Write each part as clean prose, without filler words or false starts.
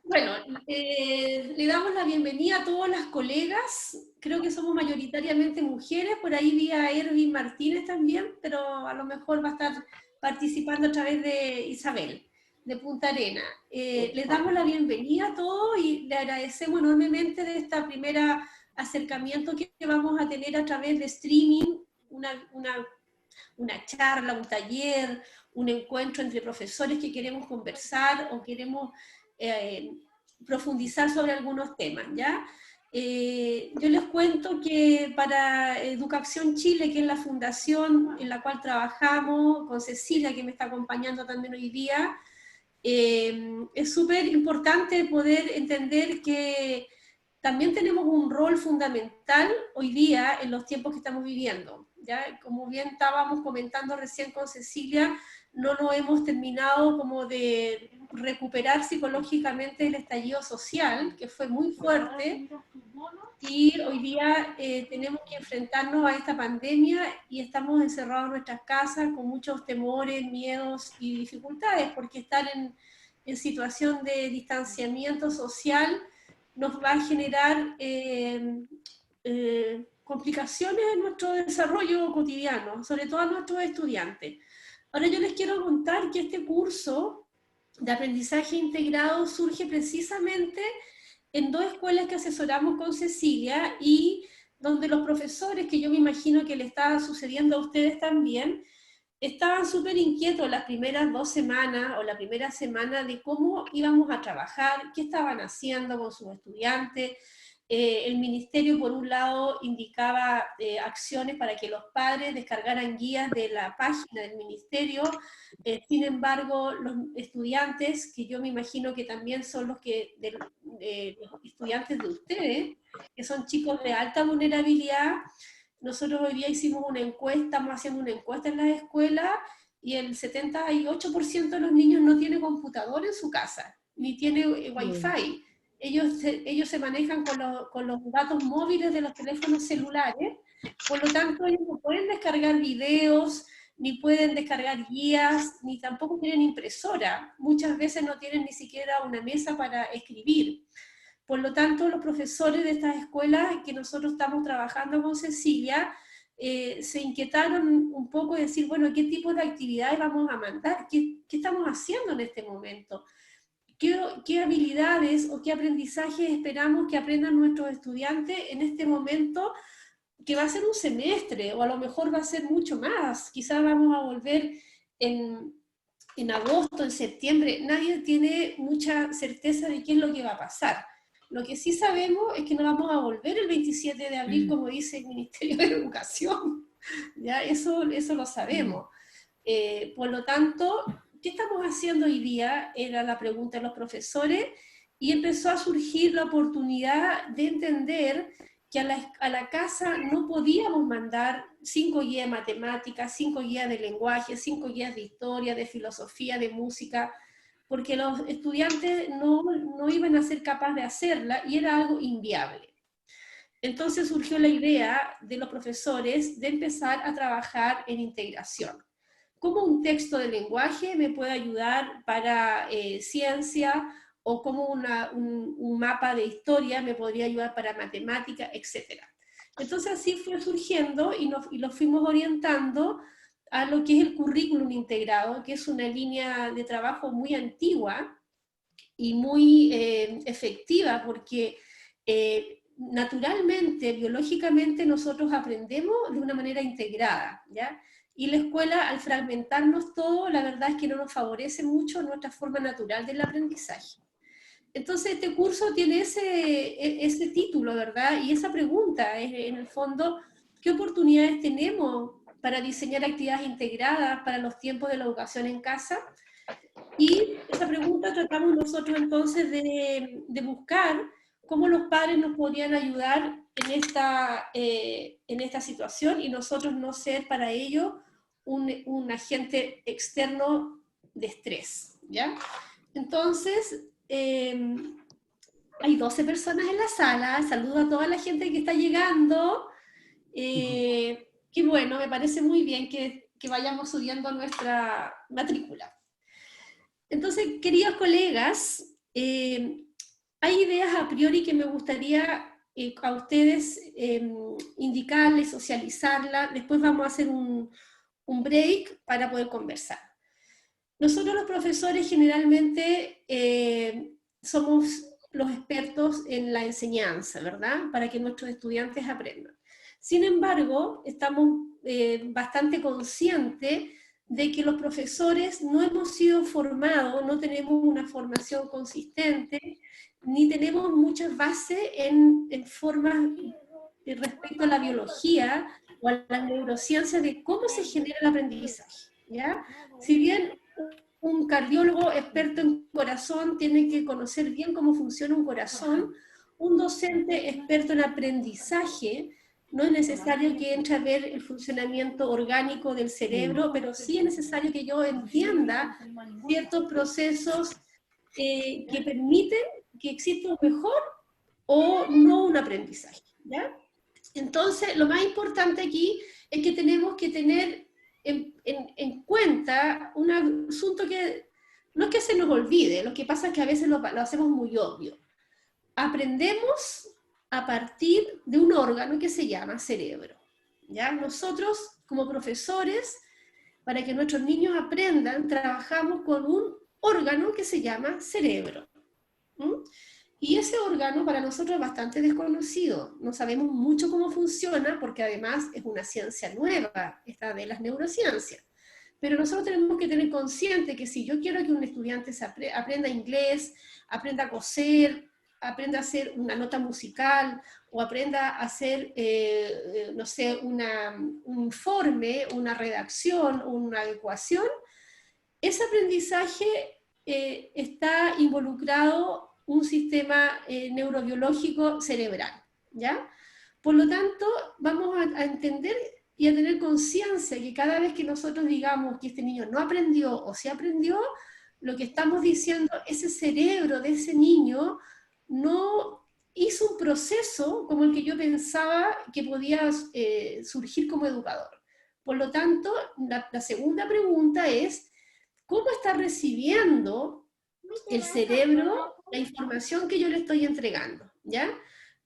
Bueno, le damos la bienvenida a todas las colegas, creo que somos mayoritariamente mujeres, por ahí vi a Erwin Martínez también, pero a lo mejor va a estar participando a través de Isabel, de Punta Arena. Les damos la bienvenida a todos y le agradecemos enormemente de esta primera acercamiento que vamos a tener a través de streaming, una charla, un taller, un encuentro entre profesores que queremos conversar o queremos eh, profundizar sobre algunos temas, ¿ya? Yo les cuento que para Educación Chile, que es la fundación en la cual trabajamos, con Cecilia, que me está acompañando también hoy día, es súper importante poder entender que también tenemos un rol fundamental hoy día en los tiempos que estamos viviendo. ¿Ya? Como bien estábamos comentando recién con Cecilia, no nos hemos terminado como de recuperar psicológicamente el estallido social, que fue muy fuerte, y hoy día tenemos que enfrentarnos a esta pandemia y estamos encerrados en nuestras casas con muchos temores, miedos y dificultades, porque estar en situación de distanciamiento social nos va a generar complicaciones en nuestro desarrollo cotidiano, sobre todo a nuestros estudiantes. Ahora yo les quiero contar que este curso de aprendizaje integrado surge precisamente en dos escuelas que asesoramos con Cecilia y donde los profesores, que yo me imagino que le estaba sucediendo a ustedes también, estaban súper inquietos las primeras 2 semanas o la primera semana de cómo íbamos a trabajar, qué estaban haciendo con sus estudiantes. El ministerio, por un lado, indicaba acciones para que los padres descargaran guías de la página del ministerio. Sin embargo, los estudiantes, que yo me imagino que también son los estudiantes de ustedes, que son chicos de alta vulnerabilidad, nosotros hoy día hicimos una encuesta, estamos haciendo una encuesta en las escuelas y el 78% de los niños no tiene computador en su casa, ni tiene wifi. Ellos se manejan con los datos móviles de los teléfonos celulares, por lo tanto ellos no pueden descargar videos, ni pueden descargar guías, ni tampoco tienen impresora. Muchas veces no tienen ni siquiera una mesa para escribir. Por lo tanto, los profesores de estas escuelas que nosotros estamos trabajando con Cecilia se inquietaron un poco de decir, bueno, ¿qué tipo de actividades vamos a mandar? ¿Qué estamos haciendo en este momento? ¿Qué habilidades o qué aprendizajes esperamos que aprendan nuestros estudiantes en este momento que va a ser un semestre o a lo mejor va a ser mucho más? Quizás vamos a volver en, en agosto, en septiembre. Nadie tiene mucha certeza de qué es lo que va a pasar. Lo que sí sabemos es que no vamos a volver el 27 de abril, como dice el Ministerio de Educación. ¿Ya? Eso lo sabemos. Por lo tanto, ¿qué estamos haciendo hoy día? Era la pregunta de los profesores, y empezó a surgir la oportunidad de entender que a la casa no podíamos mandar 5 guías de matemáticas, 5 guías de lenguaje, 5 guías de historia, de filosofía, de música, porque los estudiantes no iban a ser capaces de hacerla y era algo inviable. Entonces surgió la idea de los profesores de empezar a trabajar en integración. ¿Cómo un texto de lenguaje me puede ayudar para ciencia? ¿O cómo un mapa de historia me podría ayudar para matemática, etcétera? Entonces así fue surgiendo y lo fuimos orientando a lo que es el currículum integrado, que es una línea de trabajo muy antigua y muy efectiva, porque naturalmente, biológicamente, nosotros aprendemos de una manera integrada, ¿ya? Y la escuela, al fragmentarnos todo, la verdad es que no nos favorece mucho nuestra forma natural del aprendizaje. Entonces, este curso tiene ese título, ¿verdad? Y esa pregunta es, en el fondo, ¿qué oportunidades tenemos para diseñar actividades integradas para los tiempos de la educación en casa? Y esa pregunta tratamos nosotros entonces de buscar cómo los padres nos podrían ayudar en esta situación y nosotros no ser para ello un agente externo de estrés, ¿ya? Entonces, hay 12 personas en la sala, saludo a toda la gente que está llegando, que bueno, me parece muy bien que vayamos subiendo nuestra matrícula. Entonces, queridos colegas, hay ideas a priori que me gustaría a ustedes indicarles, socializarlas. Después vamos a hacer un break para poder conversar. Nosotros los profesores generalmente somos los expertos en la enseñanza, ¿verdad? Para que nuestros estudiantes aprendan. Sin embargo, estamos bastante conscientes de que los profesores no hemos sido formados, no tenemos una formación consistente, ni tenemos muchas bases en formas respecto a la biología o a las neurociencias de cómo se genera el aprendizaje, ¿ya? Si bien un cardiólogo experto en corazón tiene que conocer bien cómo funciona un corazón, un docente experto en aprendizaje no es necesario que entre a ver el funcionamiento orgánico del cerebro, pero sí es necesario que yo entienda ciertos procesos que permiten que exista un mejor o no un aprendizaje, ¿ya? Entonces, lo más importante aquí es que tenemos que tener en cuenta un asunto que no es que se nos olvide, lo que pasa es que a veces lo hacemos muy obvio. Aprendemos a partir de un órgano que se llama cerebro, ¿ya? Nosotros, como profesores, para que nuestros niños aprendan, trabajamos con un órgano que se llama cerebro. ¿Mm? Y ese órgano para nosotros es bastante desconocido. No sabemos mucho cómo funciona porque además es una ciencia nueva, esta de las neurociencias. Pero nosotros tenemos que tener consciente que si yo quiero que un estudiante aprenda inglés, aprenda a coser, aprenda a hacer una nota musical o aprenda a hacer, no sé, un informe, una redacción, una ecuación, ese aprendizaje está involucrado un sistema neurobiológico cerebral, ¿ya? Por lo tanto, vamos a entender y a tener conciencia que cada vez que nosotros digamos que este niño no aprendió o sí aprendió, lo que estamos diciendo, ese cerebro de ese niño no hizo un proceso como el que yo pensaba que podía surgir como educador. Por lo tanto, la segunda pregunta es, ¿cómo está recibiendo el cerebro la información que yo le estoy entregando? ¿Ya?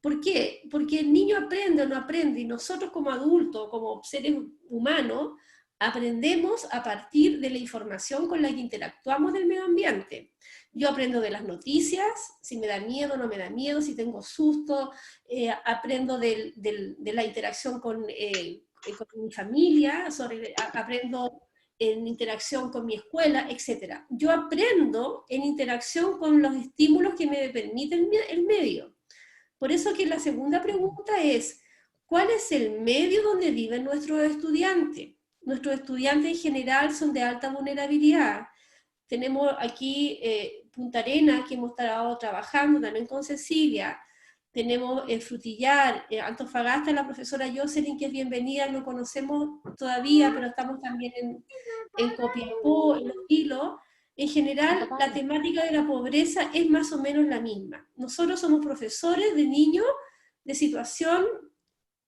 ¿Por qué? Porque el niño aprende o no aprende, y nosotros como adultos, como seres humanos, aprendemos a partir de la información con la que interactuamos del medio ambiente. Yo aprendo de las noticias, si me da miedo o no me da miedo, si tengo susto, aprendo de la interacción con mi familia, aprendo en interacción con mi escuela, etc. Yo aprendo en interacción con los estímulos que me permite el medio. Por eso que la segunda pregunta es, ¿cuál es el medio donde viven nuestros estudiantes? Nuestros estudiantes en general son de alta vulnerabilidad. Tenemos aquí Punta Arenas, que hemos estado trabajando también con Cecilia. Tenemos Frutillar, Antofagasta, la profesora Jocelyn, que es bienvenida, no conocemos todavía, pero estamos también en Copiapó, en Los Vilos. En general, la temática de la pobreza es más o menos la misma. Nosotros somos profesores de niños de situación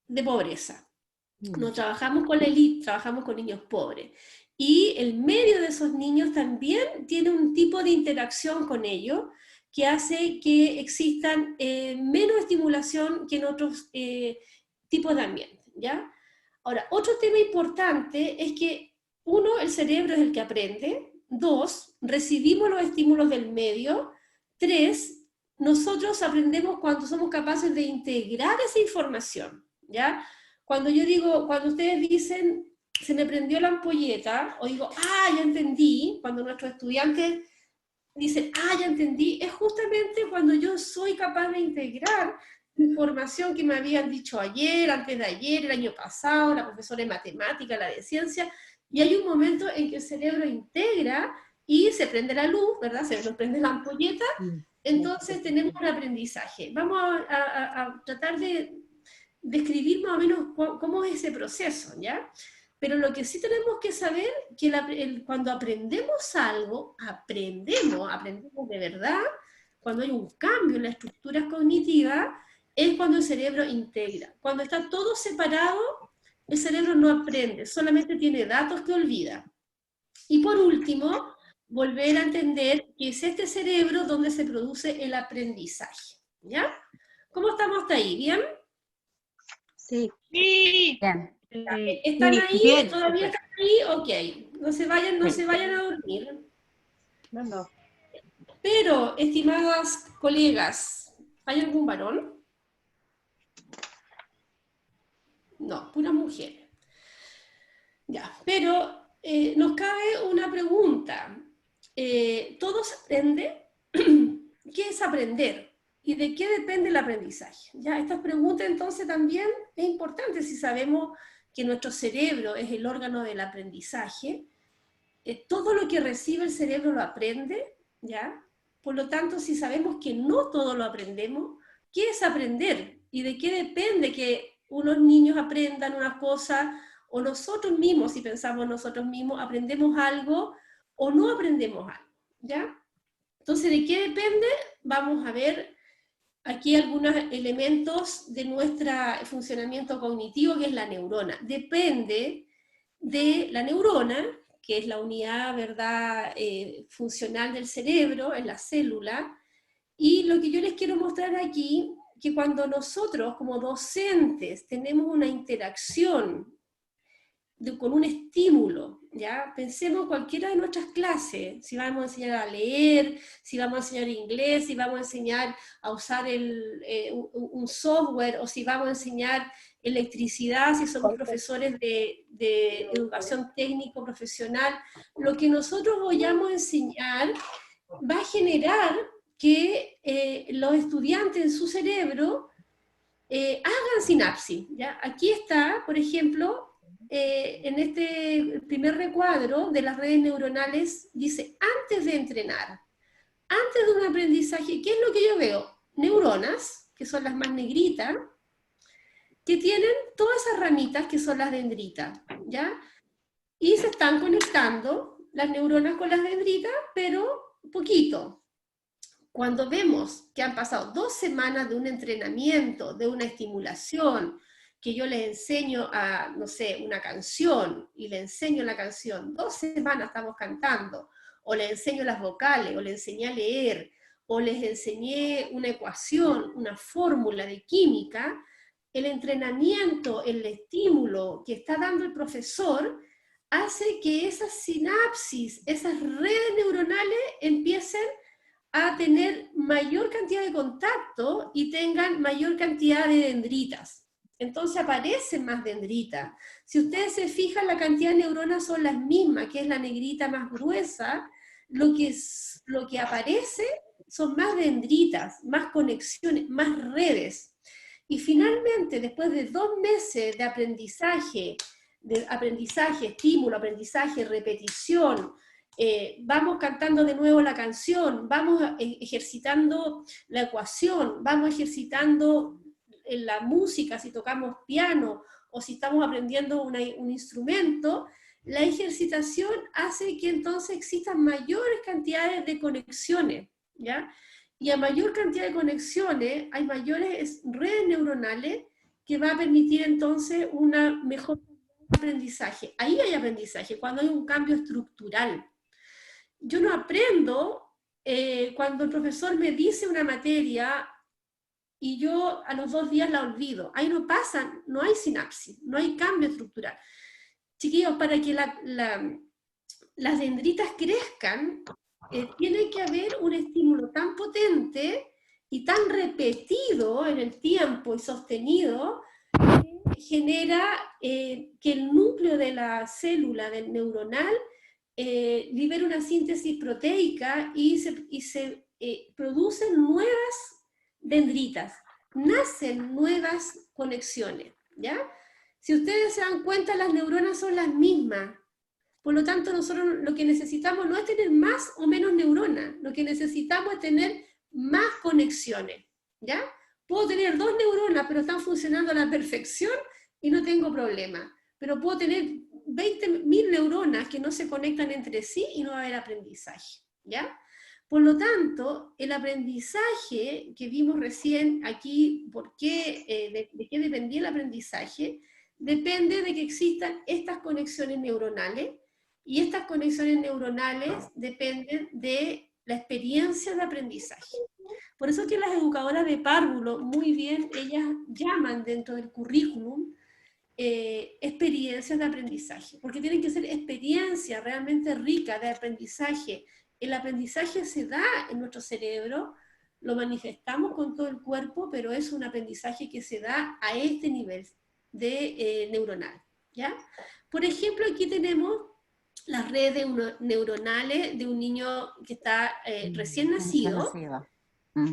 de pobreza. No trabajamos con la élite, trabajamos con niños pobres. Y el medio de esos niños también tiene un tipo de interacción con ellos que hace que existan menos estimulación que en otros tipos de ambiente, ¿ya? Ahora, otro tema importante es que, uno, el cerebro es el que aprende. Dos, recibimos los estímulos del medio. Tres, nosotros aprendemos cuando somos capaces de integrar esa información, ¿ya? Cuando yo digo, cuando ustedes dicen, se me prendió la ampolleta, o digo, ah, ya entendí, cuando nuestros estudiantes dicen, ah, ya entendí, es justamente cuando yo soy capaz de integrar información que me habían dicho ayer, antes de ayer, el año pasado, la profesora de matemática, la de ciencia, y hay un momento en que el cerebro integra y se prende la luz, ¿verdad? Se nos prende la ampolleta, entonces tenemos un aprendizaje. Vamos a tratar de describir más o menos cómo es ese proceso, ¿ya? Pero lo que sí tenemos que saber que cuando aprendemos algo, aprendemos de verdad, cuando hay un cambio en las estructuras cognitivas, es cuando el cerebro integra. Cuando está todo separado, el cerebro no aprende, solamente tiene datos que olvida. Y por último, volver a entender que es este cerebro donde se produce el aprendizaje, ¿ya? ¿Cómo estamos hasta ahí? ¿Bien? Sí. Sí. Bien. ¿Están Sí, ahí? bien. ¿Todavía están ahí? Ok. No se vayan, no Sí. se vayan a dormir. No, no. Pero, estimadas colegas, ¿hay algún varón? No, puras mujeres. Ya, pero nos cabe una pregunta. ¿Todo se aprende? ¿Qué es aprender? ¿Y de qué depende el aprendizaje? Ya, esta pregunta entonces también es importante si sabemos que nuestro cerebro es el órgano del aprendizaje. Todo lo que recibe el cerebro lo aprende, ¿ya? Por lo tanto, si sabemos que no todo lo aprendemos, ¿qué es aprender? ¿Y de qué depende que unos niños aprendan unas cosas o nosotros mismos, si pensamos nosotros mismos, aprendemos algo o no aprendemos algo, ¿ya? Entonces, ¿de qué depende? Vamos a ver aquí algunos elementos de nuestro funcionamiento cognitivo, que es la neurona. Depende de la neurona, que es la unidad, ¿verdad?, funcional del cerebro, es la célula, y lo que yo les quiero mostrar aquí, que cuando nosotros como docentes tenemos una interacción con un estímulo, ¿ya? Pensemos en cualquiera de nuestras clases, si vamos a enseñar a leer, si vamos a enseñar inglés, si vamos a enseñar a usar un software, o si vamos a enseñar electricidad, si somos profesores de educación técnico profesional, lo que nosotros vayamos a enseñar va a generar que los estudiantes en su cerebro hagan sinapsis, ¿ya? Aquí está, por ejemplo, en este primer recuadro de las redes neuronales, dice, antes de entrenar, antes de un aprendizaje, ¿qué es lo que yo veo? Neuronas, que son las más negritas, que tienen todas esas ramitas que son las dendritas, ¿ya? Y se están conectando las neuronas con las dendritas, pero poquito. Cuando vemos que han pasado 2 semanas de un entrenamiento, de una estimulación, que yo les enseño a, no sé, una canción, y le enseño la canción, 2 semanas estamos cantando, o les enseño las vocales, o les enseñé a leer, o les enseñé una ecuación, una fórmula de química, el entrenamiento, el estímulo que está dando el profesor, hace que esas sinapsis, esas redes neuronales empiecen a tener mayor cantidad de contacto y tengan mayor cantidad de dendritas. Entonces aparecen más dendritas. Si ustedes se fijan, la cantidad de neuronas son las mismas, que es la negrita más gruesa, lo que aparece son más dendritas, más conexiones, más redes. Y finalmente, después de 2 meses de aprendizaje, estímulo, aprendizaje, repetición, vamos cantando de nuevo la canción, vamos ejercitando la ecuación, vamos ejercitando la música, si tocamos piano o si estamos aprendiendo un instrumento, la ejercitación hace que entonces existan mayores cantidades de conexiones, ¿ya? Y a mayor cantidad de conexiones hay mayores redes neuronales que va a permitir entonces una mejor aprendizaje. Ahí hay aprendizaje, cuando hay un cambio estructural. Yo no aprendo cuando el profesor me dice una materia y yo a los 2 días la olvido. Ahí no pasa, no hay sinapsis, no hay cambio estructural. Chiquillos, para que las dendritas crezcan, tiene que haber un estímulo tan potente y tan repetido en el tiempo y sostenido que genera que el núcleo de la célula del neuronal libera una síntesis proteica y se producen nuevas dendritas, nacen nuevas conexiones, ¿ya? Si ustedes se dan cuenta, las neuronas son las mismas. Por lo tanto, nosotros lo que necesitamos no es tener más o menos neuronas, lo que necesitamos es tener más conexiones, ¿ya? Puedo tener 2 neuronas, pero están funcionando a la perfección y no tengo problema. Pero puedo tener 20.000 neuronas que no se conectan entre sí y no va a haber aprendizaje, ¿ya? Por lo tanto, el aprendizaje que vimos recién aquí, de qué dependía el aprendizaje, depende de que existan estas conexiones neuronales, Y estas conexiones neuronales dependen de la experiencia de aprendizaje. Por eso que las educadoras de párvulo, muy bien, ellas llaman dentro del currículum experiencias de aprendizaje, porque tienen que ser experiencias realmente ricas de aprendizaje. El aprendizaje se da en nuestro cerebro, lo manifestamos con todo el cuerpo, pero es un aprendizaje que se da a este nivel de neuronal, ¿ya? Por ejemplo, aquí tenemos las redes neuronales de un niño que está recién nacido.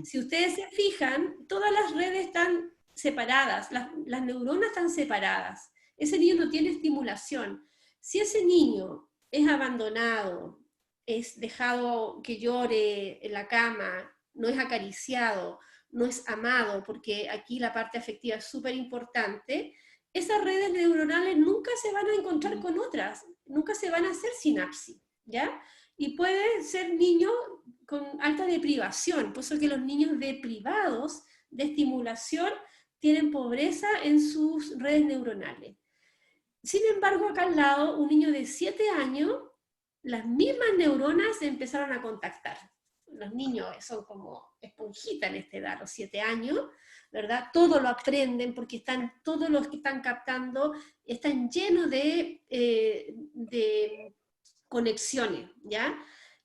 Si ustedes se fijan, todas las redes están separadas, las neuronas están separadas. Ese niño no tiene estimulación. Si ese niño es abandonado, es dejado que llore en la cama, no es acariciado, no es amado, porque aquí la parte afectiva es súper importante, esas redes neuronales nunca se van a encontrar con otras, nunca se van a hacer sinapsis, ¿ya? Y puede ser niño con alta deprivación, por eso que los niños deprivados de estimulación tienen pobreza en sus redes neuronales. Sin embargo, acá al lado, un niño de 7 años, las mismas neuronas se empezaron a contactar. Los niños son como esponjitas en esta edad, los 7 años, ¿verdad? Todo lo aprenden porque todos los que están captando están llenos de conexiones, ¿ya?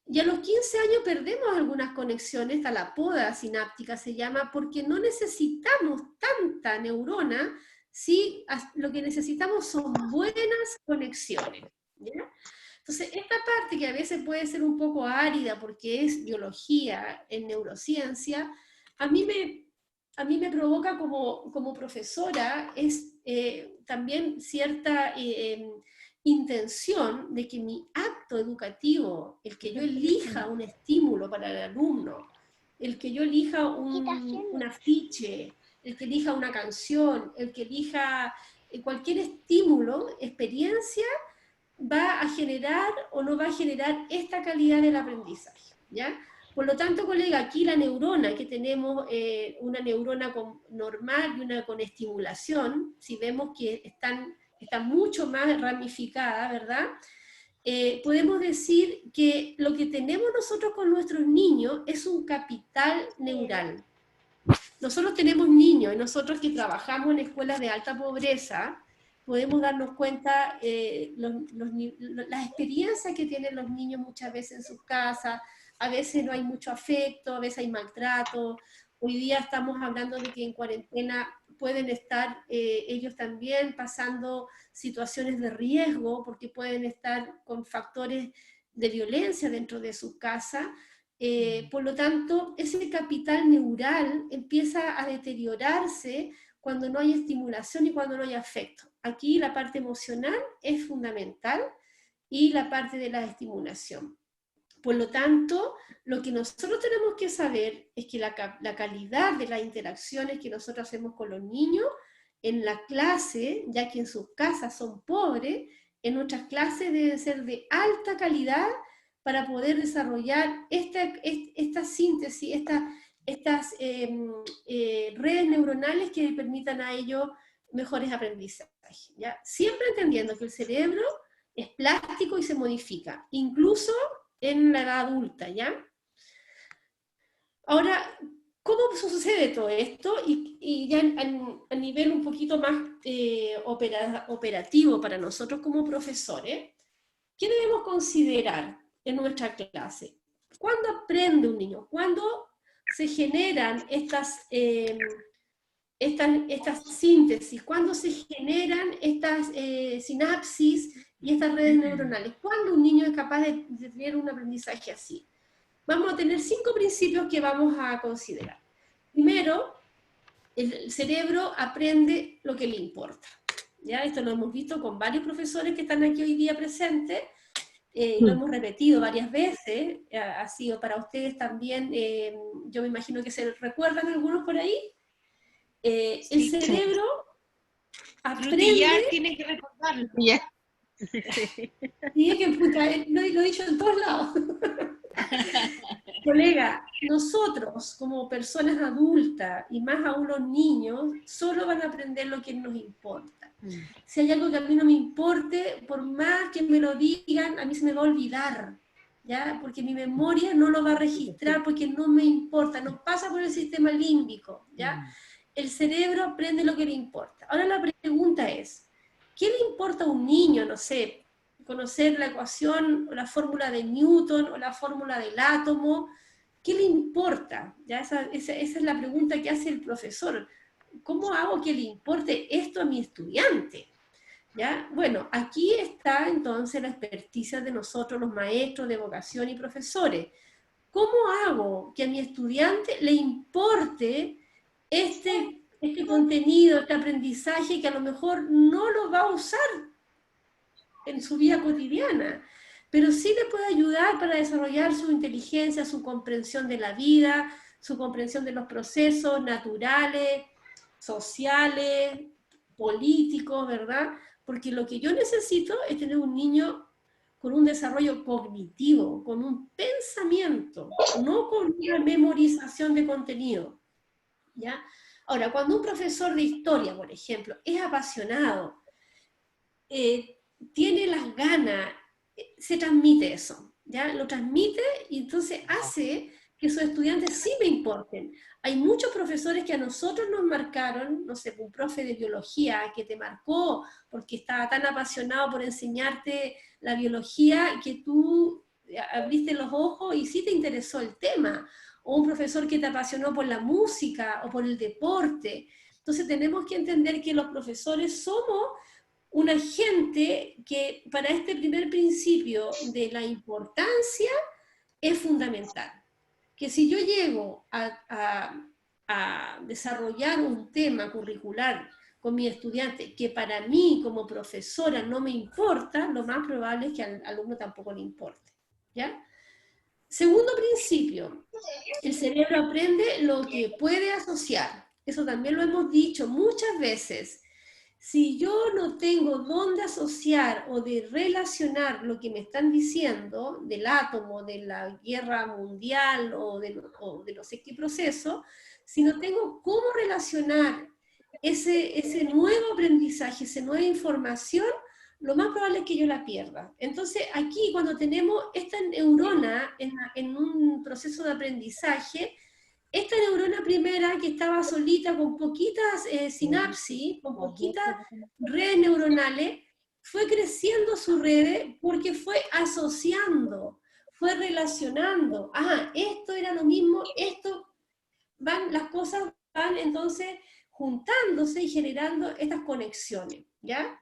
Y a los 15 años perdemos algunas conexiones, a la poda sináptica se llama, porque no necesitamos tanta neurona, si lo que necesitamos son buenas conexiones, ¿ya? Entonces, esta parte que a veces puede ser un poco árida porque es biología en neurociencia, a mí me provoca como profesora es también cierta intención de que mi acto educativo, el que yo elija un estímulo para el alumno, el que yo elija un afiche, el que elija una canción, el que elija cualquier estímulo, experiencia, va a generar o no va a generar esta calidad del aprendizaje, ¿ya? Por lo tanto, colega, aquí la neurona, que tenemos una neurona normal y una con estimulación, si vemos que está mucho más ramificada, ¿verdad? Podemos decir que lo que tenemos nosotros con nuestros niños es un capital neural. Nosotros tenemos niños, y nosotros que trabajamos en escuelas de alta pobreza, podemos darnos cuenta las experiencias que tienen los niños muchas veces en sus casas, a veces no hay mucho afecto, a veces hay maltrato. Hoy día estamos hablando de que en cuarentena pueden estar ellos también pasando situaciones de riesgo, porque pueden estar con factores de violencia dentro de sus casas. Por lo tanto, ese capital neural empieza a deteriorarse cuando no hay estimulación y cuando no hay afecto. Aquí la parte emocional es fundamental y la parte de la estimulación. Por lo tanto, lo que nosotros tenemos que saber es que la calidad de las interacciones que nosotros hacemos con los niños en la clase, ya que en sus casas son pobres, en nuestras clases deben ser de alta calidad para poder desarrollar esta síntesis, estas redes neuronales que permitan a ellos mejores aprendizajes, ¿ya? Siempre entendiendo que el cerebro es plástico y se modifica, incluso en la edad adulta, ¿ya? Ahora, ¿cómo sucede todo esto? Y ya a nivel un poquito más operativo para nosotros como profesores, ¿qué debemos considerar en nuestra clase? ¿Cuándo aprende un niño? ¿Cuándo se generan estas síntesis? ¿Cuándo se generan estas sinapsis y estas redes neuronales? ¿Cuándo un niño es capaz de tener un aprendizaje así? Vamos a tener 5 principios que vamos a considerar. Primero, el cerebro aprende lo que le importa. ¿Ya? Esto lo hemos visto con varios profesores que están aquí hoy día presentes, lo hemos repetido varias veces, ha sido para ustedes también, yo me imagino que se recuerdan algunos por ahí. Sí, el cerebro aprende... Ya tiene que recordarlo. Y es que puta, lo he dicho en todos lados. Colega, nosotros como personas adultas y más aún los niños, solo van a aprender lo que nos importa. Si hay algo que a mí no me importe, por más que me lo digan, a mí se me va a olvidar, ¿ya? Porque mi memoria no lo va a registrar porque no me importa, no pasa por el sistema límbico, ¿ya? El cerebro aprende lo que le importa. Ahora la pregunta es, ¿qué le importa a un niño, no sé, conocer la ecuación o la fórmula de Newton o la fórmula del átomo? ¿Qué le importa? ¿Ya? Esa es la pregunta que hace el profesor. ¿Cómo hago que le importe esto a mi estudiante? ¿Ya? Bueno, aquí está entonces la experticia de nosotros, los maestros de vocación y profesores. ¿Cómo hago que a mi estudiante le importe este contenido, este aprendizaje que a lo mejor no lo va a usar en su vida cotidiana, pero sí le puede ayudar para desarrollar su inteligencia, su comprensión de la vida, su comprensión de los procesos naturales, sociales, políticos, ¿verdad? Porque lo que yo necesito es tener un niño con un desarrollo cognitivo, con un pensamiento, no con una memorización de contenido, ¿ya? Ahora, cuando un profesor de historia, por ejemplo, es apasionado, tiene las ganas, se transmite eso, ¿ya? Lo transmite y entonces hace que sus estudiantes sí me importen. Hay muchos profesores que a nosotros nos marcaron, no sé, un profe de biología que te marcó porque estaba tan apasionado por enseñarte la biología que tú abriste los ojos y sí te interesó el tema, o un profesor que te apasionó por la música o por el deporte. Entonces tenemos que entender que los profesores somos una gente que para este primer principio de la importancia es fundamental. Que si yo llego a desarrollar un tema curricular con mi estudiante que para mí como profesora no me importa, lo más probable es que al alumno tampoco le importe. ¿Ya? Segundo principio, el cerebro aprende lo que puede asociar. Eso también lo hemos dicho muchas veces. Si yo no tengo dónde asociar o de relacionar lo que me están diciendo del átomo, de la guerra mundial o de no sé qué proceso, si no tengo cómo relacionar ese nuevo aprendizaje, esa nueva información, lo más probable es que yo la pierda. Entonces, aquí cuando tenemos esta neurona en un proceso de aprendizaje, esta neurona primera que estaba solita con poquitas sinapsis, con poquitas redes neuronales, fue creciendo su red porque fue asociando, fue relacionando. Ah, esto era lo mismo, las cosas van entonces juntándose y generando estas conexiones, ¿ya?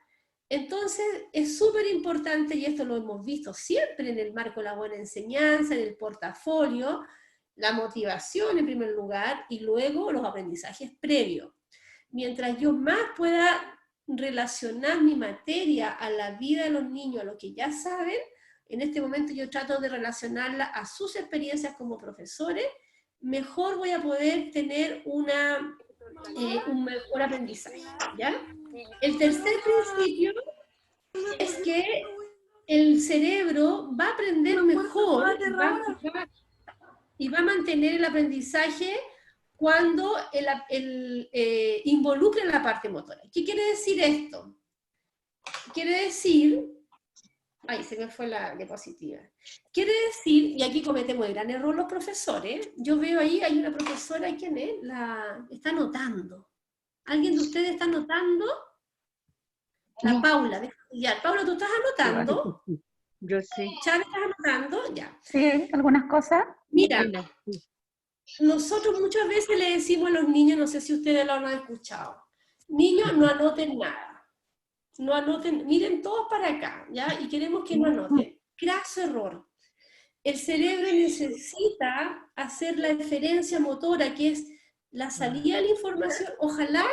Entonces es súper importante, y esto lo hemos visto siempre en el marco de la buena enseñanza, en el portafolio, la motivación en primer lugar y luego los aprendizajes previos. Mientras yo más pueda relacionar mi materia a la vida de los niños, a lo que ya saben, en este momento yo trato de relacionarla a sus experiencias como profesores, mejor voy a poder tener un mejor aprendizaje, ¿ya? El tercer principio es que el cerebro va a aprender mejor y va a mantener el aprendizaje cuando involucra la parte motora. ¿Qué quiere decir esto? Quiere decir, ay, se me fue la diapositiva. Quiere decir, y aquí cometemos el gran error los profesores, yo veo ahí, hay una profesora, ¿quién es? Está anotando. ¿Alguien de ustedes está anotando? La Paula, de estudiar. Paula, ¿tú estás anotando? Yo sí. ¿Chávez estás anotando? Ya. Sí, algunas cosas. Mira, nosotros muchas veces le decimos a los niños, no sé si ustedes lo han escuchado, niños, no anoten nada. No anoten, miren todos para acá, ¿ya? Y queremos que no anoten. Graso error. El cerebro necesita hacer la eferencia motora, que es la salida de la información, ojalá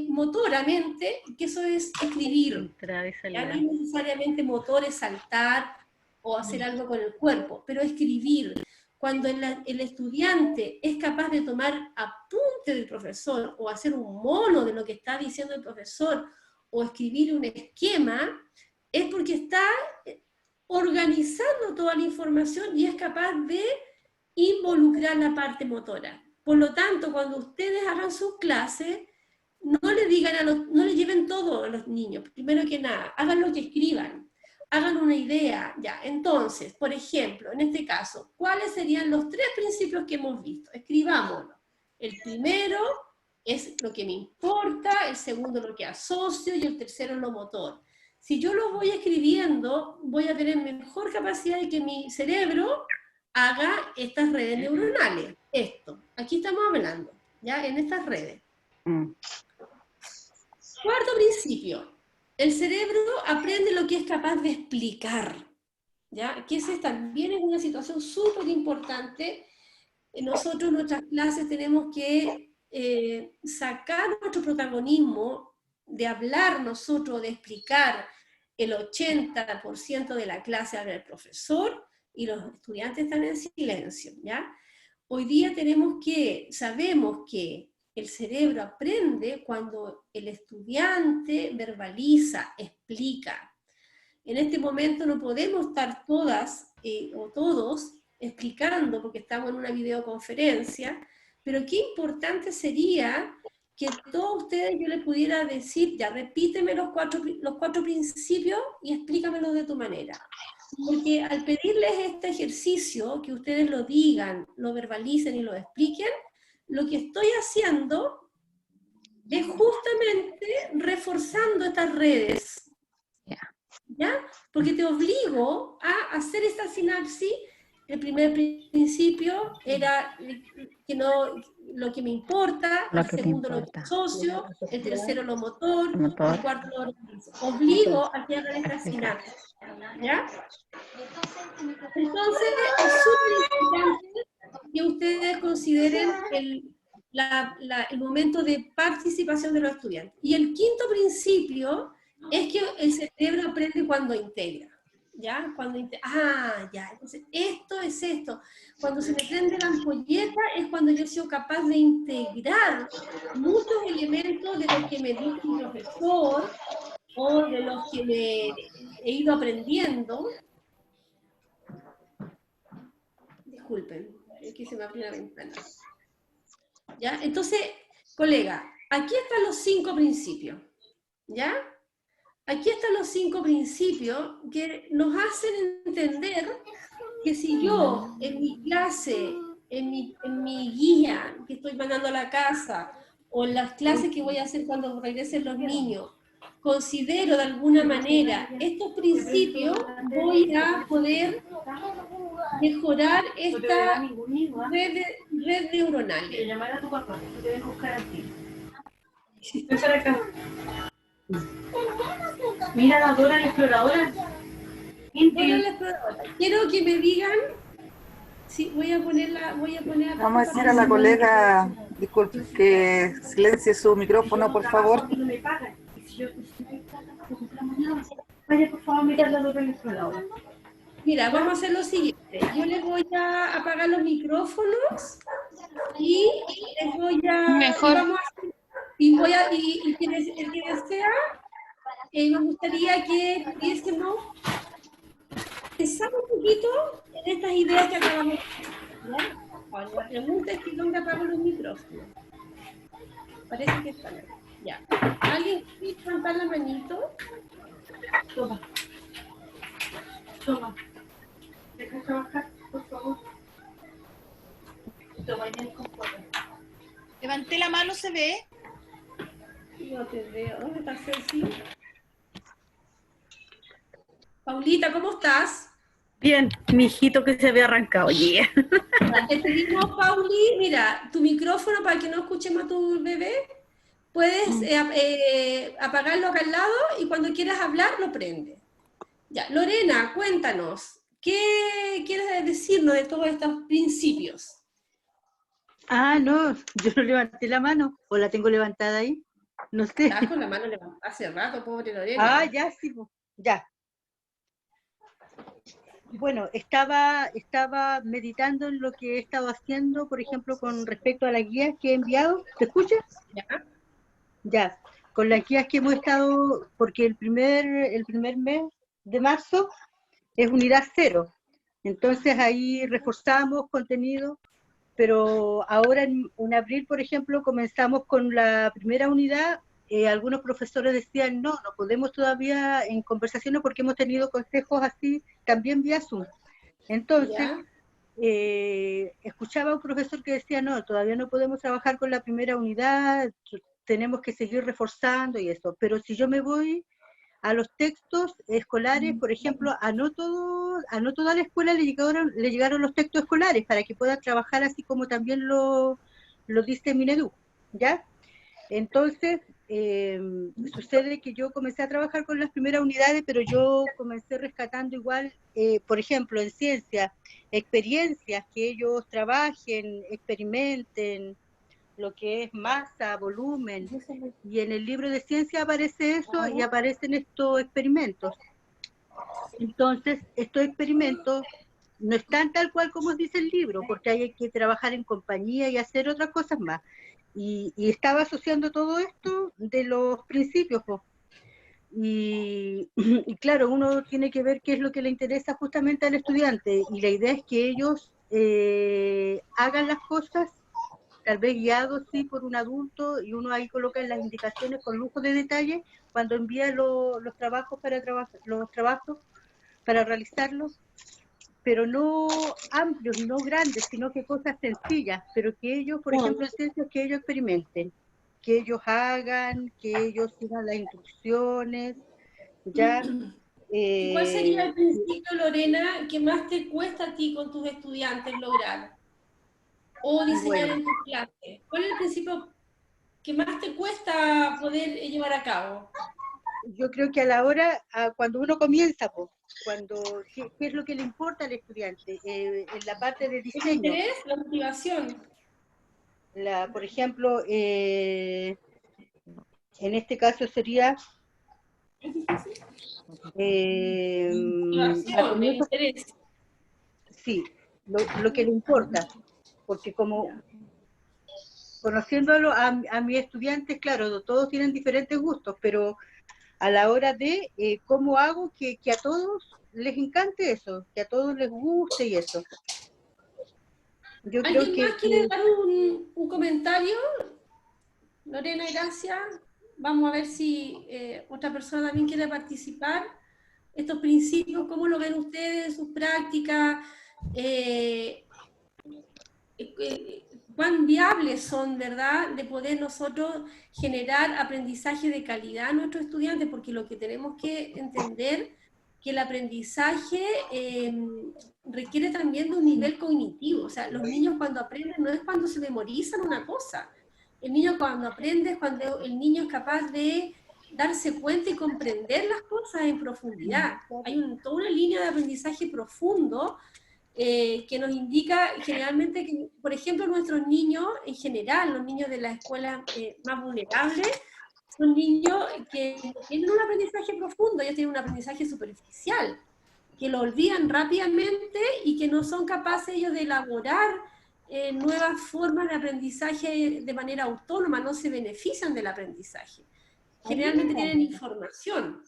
motoramente, que eso es escribir. Ya no es necesariamente motor, es saltar o hacer algo con el cuerpo, pero escribir. Cuando el estudiante es capaz de tomar apunte del profesor o hacer un mono de lo que está diciendo el profesor o escribir un esquema, es porque está organizando toda la información y es capaz de involucrar la parte motora. Por lo tanto, cuando ustedes hagan sus clases, no le digan no le lleven todo a los niños, primero que nada, hagan lo que escriban, hagan una idea, ya. Entonces, por ejemplo, en este caso, ¿cuáles serían los 3 principios que hemos visto? Escribámoslo. El primero es lo que me importa, el segundo lo que asocio y el tercero lo motor. Si yo lo voy escribiendo, voy a tener mejor capacidad de que mi cerebro haga estas redes neuronales. Esto, aquí estamos hablando, ¿ya? En estas redes. Cuarto principio, el cerebro aprende lo que es capaz de explicar, ¿ya? Que ese también es una situación súper importante. Nosotros en nuestras clases tenemos que sacar nuestro protagonismo de hablar nosotros, de explicar el 80% de la clase al profesor y los estudiantes están en silencio, ¿ya? Hoy día sabemos que el cerebro aprende cuando el estudiante verbaliza, explica. En este momento no podemos estar todas o todos explicando porque estamos en una videoconferencia, pero qué importante sería que todos ustedes yo les pudiera decir, ya repíteme los cuatro principios y explícamelo de tu manera. Porque al pedirles este ejercicio, que ustedes lo digan, lo verbalicen y lo expliquen, lo que estoy haciendo es justamente reforzando estas redes, ¿ya? Porque te obligo a hacer esta sinapsis. El primer principio era que no, lo que me importa, el segundo lo que asocio, el tercero lo motor, el cuarto lo organizo. Obligo a que hagan esta sinapsis, ¿ya? Entonces es súper importante que ustedes consideren el momento de participación de los estudiantes. Y el quinto principio es que el cerebro aprende cuando integra, ¿ya? Ya, entonces esto es esto. Cuando se me prende la ampolleta es cuando yo he sido capaz de integrar muchos elementos de los que me dijo mi profesor o de los que me he ido aprendiendo. Disculpen, es que se me abrió la ventana. ¿Ya? Entonces, colega, aquí están los 5 principios, ¿ya? Aquí están los 5 principios que nos hacen entender que si yo en mi clase, en mi guía que estoy mandando a la casa, o en las clases que voy a hacer cuando regresen los niños, considero de alguna manera estos principios, voy a poder mejorar esta red neuronal. Llamar a tu papá, te voy a buscar a ti. Ven acá. Mira la Dora la exploradora. Dora la exploradora. Quiero que me digan. Sí, voy a Vamos a decir a la colega, disculpe, que silencie su micrófono, por favor. Vaya, por favor, mirar la Dora la exploradora. Mira, vamos a hacer lo siguiente. Yo les voy a apagar los micrófonos y les voy a... Mejor. Y el que desea, me gustaría que pudiésemos pensar un poquito en estas ideas que acabamos de hacer. Ahora, la pregunta es que ¿dónde apago los micrófonos? Parece que están ahí. Ya. ¿Alguien quiere levantar la manito? Toma. Toma. Deja trabajar, por favor. Toma ya el computador. Levanté la mano, ¿se ve? No te veo. ¿Dónde está Ceci? Paulita, ¿cómo estás? Bien, mi hijito que se había arrancado. Yeah. Te pedimos, Pauli, mira, tu micrófono para que no escuchemos a tu bebé, puedes apagarlo acá al lado y cuando quieras hablar lo prende. Ya, Lorena, cuéntanos, ¿qué quieres decirnos de todos estos principios? Ah, no, yo no levanté la mano, o la tengo levantada ahí, no sé. Estás con la mano levantada hace rato, pobre Lorena. Ah, ya, sí, ya. Bueno, estaba meditando en lo que he estado haciendo, por ejemplo, con respecto a las guías que he enviado. ¿Te escuchas? Ya. Ya, con las guías que hemos estado, porque el primer mes de marzo es unidad 0. Entonces ahí reforzamos contenido, pero ahora en abril, por ejemplo, comenzamos con la primera unidad. Algunos profesores decían, no podemos todavía en conversaciones porque hemos tenido consejos así también vía Zoom. Entonces, escuchaba a un profesor que decía, no, todavía no podemos trabajar con la primera unidad, tenemos que seguir reforzando y eso. Pero si yo me voy a los textos escolares, por ejemplo, a no toda la escuela le llegaron los textos escolares para que puedan trabajar así como también lo dice Minedu, ¿ya? Entonces, sucede que yo comencé a trabajar con las primeras unidades, pero yo comencé rescatando igual, por ejemplo, en ciencia, experiencias que ellos trabajen, experimenten, lo que es masa, volumen, y en el libro de ciencia aparece eso y aparecen estos experimentos. Entonces, estos experimentos no están tal cual como dice el libro, porque hay que trabajar en compañía y hacer otras cosas más. Y estaba asociando todo esto de los principios, pues. Y claro, uno tiene que ver qué es lo que le interesa justamente al estudiante, y la idea es que ellos hagan las cosas, tal vez guiados sí por un adulto, y uno ahí coloca las indicaciones con lujo de detalle cuando envía los trabajos para realizarlos, pero no amplios, no grandes, sino que cosas sencillas, pero que ellos, por ejemplo, en ciencias, que ellos experimenten, que ellos hagan, que ellos sigan las instrucciones, ¿ya? ¿Y cuál sería el principio, Lorena, que más te cuesta a ti con tus estudiantes lograr o diseñar en tus clases? ¿Cuál es el principio que más te cuesta poder llevar a cabo? Yo creo que a la hora, cuando uno comienza, ¿qué es lo que le importa al estudiante? En la parte de diseño. ¿El interés, la motivación? Por ejemplo, en este caso sería... motivación, el interés. Sí, lo que le importa, porque como conociéndolo a mis estudiantes, claro, todos tienen diferentes gustos, pero a la hora de cómo hago que a todos les encante eso, que a todos les guste y eso. Yo creo ¿Alguien más quiere dar un comentario? Lorena, gracias. Vamos a ver si otra persona también quiere participar. Estos principios, ¿cómo lo ven ustedes en sus prácticas? ¿Cuán viables son, verdad, de poder nosotros generar aprendizaje de calidad a nuestros estudiantes? Porque lo que tenemos que entender que el aprendizaje requiere también de un nivel cognitivo. O sea, los niños cuando aprenden no es cuando se memorizan una cosa. El niño cuando aprende es cuando el niño es capaz de darse cuenta y comprender las cosas en profundidad. Hay toda una línea de aprendizaje profundo que nos indica generalmente que, por ejemplo, nuestros niños, en general, los niños de las escuelas más vulnerables, son niños que tienen un aprendizaje profundo, ellos tienen un aprendizaje superficial, que lo olvidan rápidamente y que no son capaces ellos de elaborar nuevas formas de aprendizaje de manera autónoma, no se benefician del aprendizaje. Generalmente tienen información.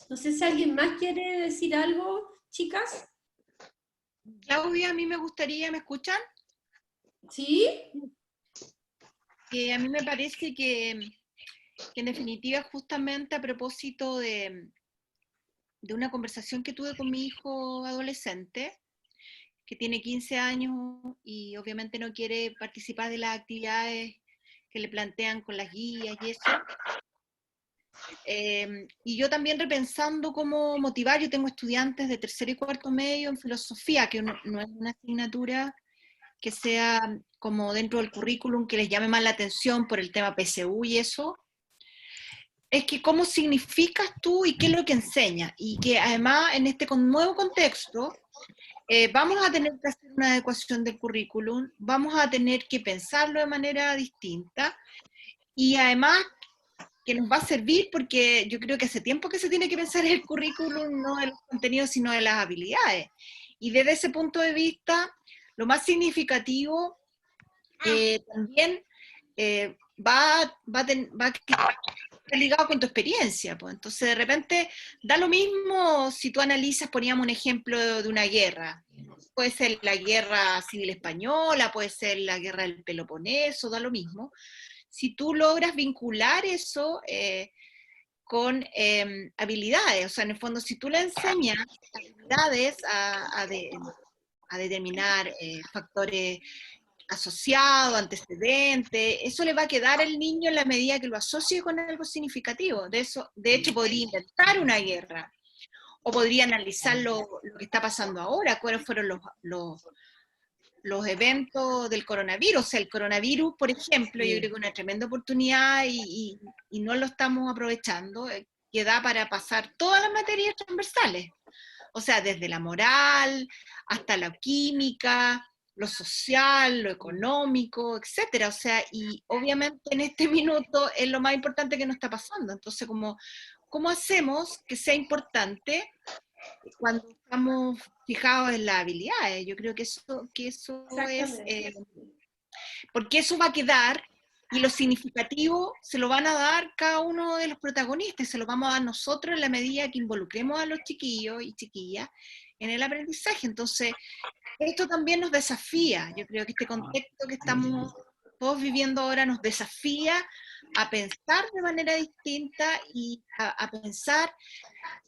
No sé si alguien más quiere decir algo, chicas. Claudia, a mí me gustaría, ¿me escuchan? ¿Sí? Que a mí me parece que en definitiva, justamente a propósito de una conversación que tuve con mi hijo adolescente, que tiene 15 años y obviamente no quiere participar de las actividades que le plantean con las guías y eso. Y yo también repensando cómo motivar, yo tengo estudiantes de tercero y cuarto medio en filosofía, que no es una asignatura que sea como dentro del currículum que les llame más la atención por el tema PSU y eso, es que cómo significas tú y qué es lo que enseñas, y que además en este nuevo contexto vamos a tener que hacer una adecuación del currículum, vamos a tener que pensarlo de manera distinta, y además que nos va a servir porque yo creo que hace tiempo que se tiene que pensar el currículum, no de los contenidos, sino de las habilidades. Y desde ese punto de vista, lo más significativo también va a está ligado con tu experiencia, pues. Entonces, de repente, da lo mismo si tú analizas, poníamos un ejemplo de una guerra. Puede ser la guerra civil española, puede ser la guerra del Peloponeso, da lo mismo. Si tú logras vincular eso con habilidades, o sea, en el fondo, si tú le enseñas habilidades a determinar factores asociados, antecedentes, eso le va a quedar al niño en la medida que lo asocie con algo significativo. De hecho, podría inventar una guerra, o podría analizar lo que está pasando ahora, cuáles fueron los eventos del coronavirus. O sea, el coronavirus, por ejemplo, yo creo que es una tremenda oportunidad y no lo estamos aprovechando, que da para pasar todas las materias transversales. O sea, desde la moral hasta la química, lo social, lo económico, etcétera. O sea, y obviamente en este minuto es lo más importante que nos está pasando. Entonces, ¿cómo hacemos que sea importante cuando estamos fijados en las habilidades? Yo creo que eso es, porque eso va a quedar, y lo significativo se lo van a dar cada uno de los protagonistas, se lo vamos a dar nosotros en la medida que involucremos a los chiquillos y chiquillas en el aprendizaje. Entonces, esto también nos desafía. Yo creo que este contexto que estamos todos viviendo ahora nos desafía a pensar de manera distinta y a pensar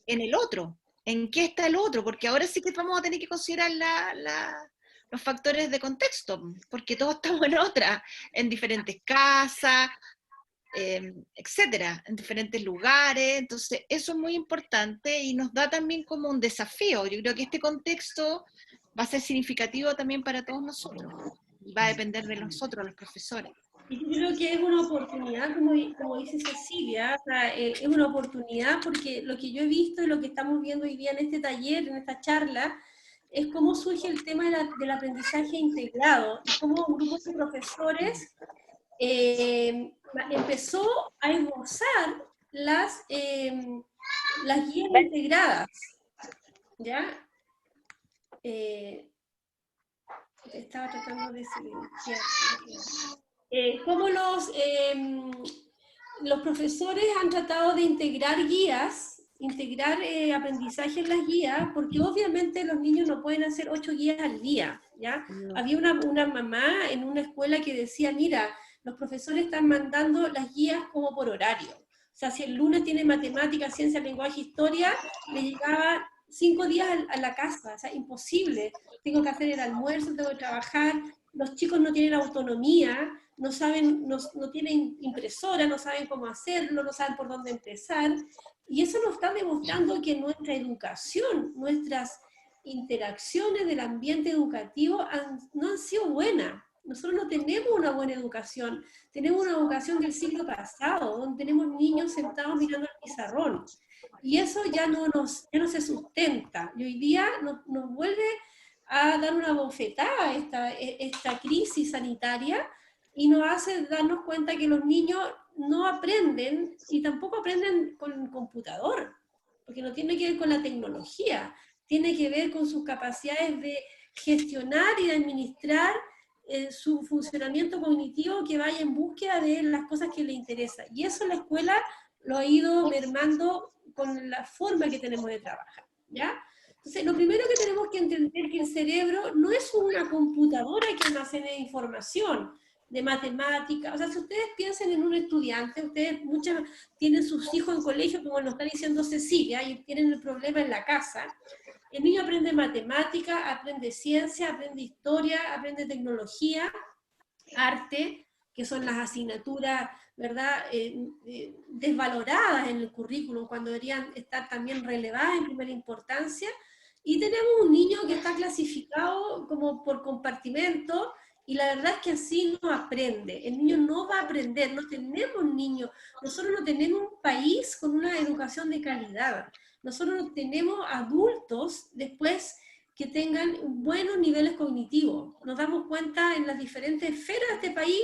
en el otro, en qué está el otro, porque ahora sí que vamos a tener que considerar los factores de contexto, porque todos estamos en otra, en diferentes casas, etcétera, en diferentes lugares. Entonces eso es muy importante y nos da también como un desafío. Yo creo que este contexto va a ser significativo también para todos nosotros, y va a depender de nosotros, los profesores. Y yo creo que es una oportunidad, como dice Cecilia, o sea, es una oportunidad porque lo que yo he visto y lo que estamos viendo hoy día en este taller, en esta charla, es cómo surge el tema del aprendizaje integrado, y cómo un grupo de profesores empezó a esbozar las guías integradas, ¿ya? Estaba tratando de silenciar. Cómo los profesores han tratado de integrar guías, aprendizaje en las guías, porque obviamente los niños no pueden hacer 8 guías al día, ¿ya? No. Había una mamá en una escuela que decía, mira, los profesores están mandando las guías como por horario. O sea, si el lunes tiene matemáticas, ciencia, lenguaje, historia, le llegaba 5 días a la casa, o sea, imposible. Tengo que hacer el almuerzo, tengo que trabajar, los chicos no tienen autonomía, no saben, no tienen impresora, no saben cómo hacerlo, no saben por dónde empezar, y eso nos está demostrando que nuestra educación, nuestras interacciones del ambiente educativo no han sido buenas. Nosotros no tenemos una buena educación, tenemos una educación del siglo pasado, donde tenemos niños sentados mirando el pizarrón, y eso ya no se sustenta, y hoy día nos vuelve a dar una bofetada esta crisis sanitaria, y nos hace darnos cuenta que los niños no aprenden, y tampoco aprenden con el computador, porque no tiene que ver con la tecnología, tiene que ver con sus capacidades de gestionar y de administrar su funcionamiento cognitivo, que vaya en búsqueda de las cosas que le interesan. Y eso la escuela lo ha ido mermando con la forma que tenemos de trabajar, ¿ya? Entonces, lo primero que tenemos que entender es que el cerebro no es una computadora que almacene información de matemática. O sea, si ustedes piensan en un estudiante, ustedes muchas tienen sus hijos en colegio, como nos está diciendo Cecilia, y tienen el problema en la casa. El niño aprende matemática, aprende ciencia, aprende historia, aprende tecnología, arte, que son las asignaturas, ¿verdad?, desvaloradas en el currículum, cuando deberían estar también relevadas en primera importancia. Y tenemos un niño que está clasificado como por compartimento, y la verdad es que así no aprende. El niño no va a aprender, no tenemos niños, nosotros no tenemos un país con una educación de calidad, nosotros no tenemos adultos después que tengan buenos niveles cognitivos. Nos damos cuenta en las diferentes esferas de este país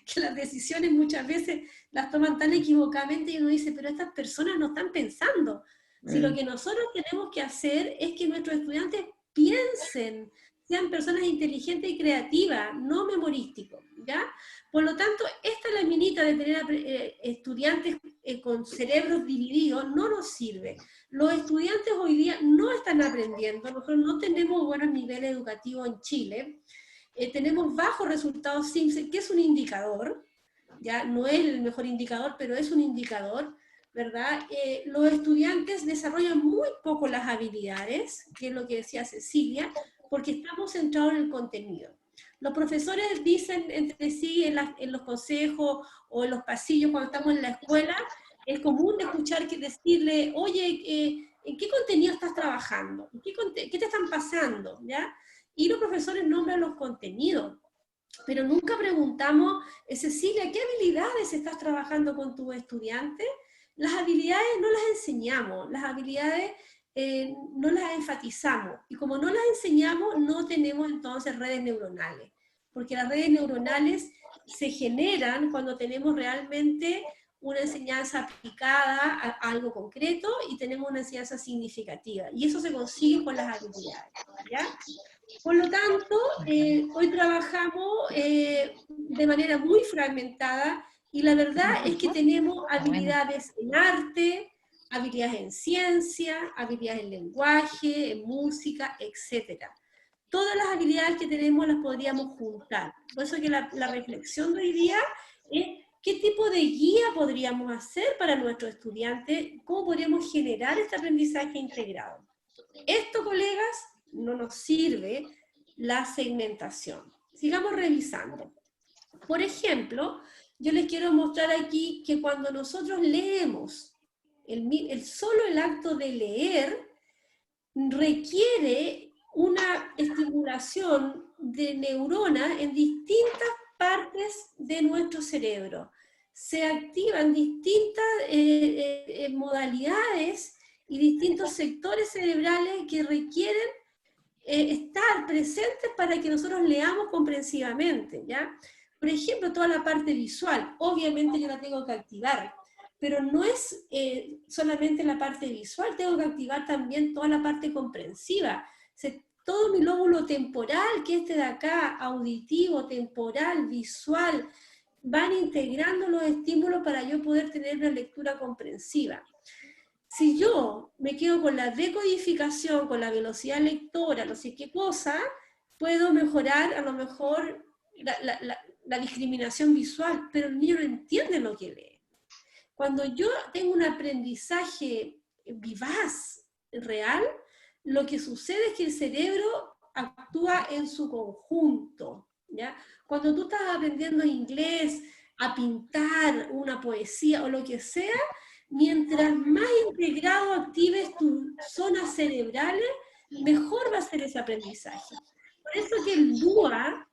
que las decisiones muchas veces las toman tan equivocadamente, y uno dice, pero estas personas no están pensando. Si lo que nosotros tenemos que hacer es que nuestros estudiantes piensen, sean personas inteligentes y creativas, no memorísticos, ¿ya? Por lo tanto, esta laminita de tener estudiantes con cerebros divididos no nos sirve. Los estudiantes hoy día no están aprendiendo, nosotros no tenemos buenos niveles educativos en Chile, tenemos bajos resultados SIMSE, que es un indicador, ya no es el mejor indicador, pero es un indicador, ¿verdad? Los estudiantes desarrollan muy poco las habilidades, que es lo que decía Cecilia, porque estamos centrados en el contenido. Los profesores dicen entre sí en los consejos o en los pasillos cuando estamos en la escuela, es común de escuchar que decirle, oye, ¿en qué contenido estás trabajando? ¿Qué te están pasando? ¿Ya? Y los profesores nombran los contenidos, pero nunca preguntamos, Cecilia, ¿qué habilidades estás trabajando con tus estudiantes? Las habilidades no las enseñamos, las habilidades no las enfatizamos, y como no las enseñamos, no tenemos entonces redes neuronales, porque las redes neuronales se generan cuando tenemos realmente una enseñanza aplicada a algo concreto y tenemos una enseñanza significativa, y eso se consigue con las habilidades, ¿ya? Por lo tanto, hoy trabajamos de manera muy fragmentada, y la verdad es que tenemos habilidades en arte, habilidades en ciencia, habilidades en lenguaje, en música, etc. Todas las habilidades que tenemos las podríamos juntar. Por eso que la reflexión de hoy día es qué tipo de guía podríamos hacer para nuestros estudiantes, cómo podríamos generar este aprendizaje integrado. Esto, colegas, no nos sirve la segmentación. Sigamos revisando. Por ejemplo, yo les quiero mostrar aquí que cuando nosotros leemos, solo el acto de leer requiere una estimulación de neuronas en distintas partes de nuestro cerebro. Se activan distintas modalidades y distintos sectores cerebrales que requieren estar presentes para que nosotros leamos comprensivamente, ¿ya? Por ejemplo, toda la parte visual, obviamente yo la tengo que activar, pero no es solamente la parte visual, tengo que activar también toda la parte comprensiva. Todo mi lóbulo temporal, que este de acá, auditivo, temporal, visual, van integrando los estímulos para yo poder tener una lectura comprensiva. Si yo me quedo con la decodificación, con la velocidad lectora, no sé qué cosa, puedo mejorar a lo mejor la discriminación visual, pero el niño no entiende lo que lee. Cuando yo tengo un aprendizaje vivaz, real, lo que sucede es que el cerebro actúa en su conjunto, ¿ya? Cuando tú estás aprendiendo inglés, a pintar una poesía o lo que sea, mientras más integrado actives tus zonas cerebrales, mejor va a ser ese aprendizaje. Por eso que el DUA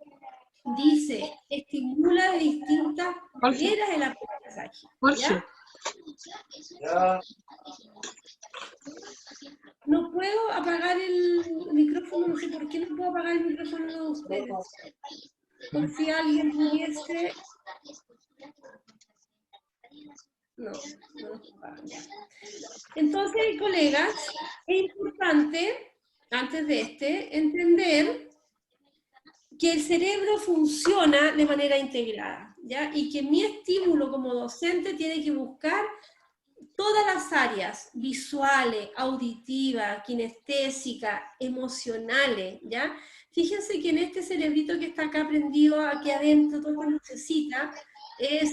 dice, estimula de distintas maneras el aprendizaje, ¿ya? No puedo apagar el micrófono, no sé por qué no puedo apagar el micrófono de ustedes. Por si alguien pudiese... No. Entonces, colegas, es importante, antes de entender que el cerebro funciona de manera integrada, ¿ya? Y que mi estímulo como docente tiene que buscar todas las áreas visuales, auditivas, kinestésicas, emocionales, ¿ya? Fíjense que en este cerebrito que está acá prendido, aquí adentro, todo lo que necesita,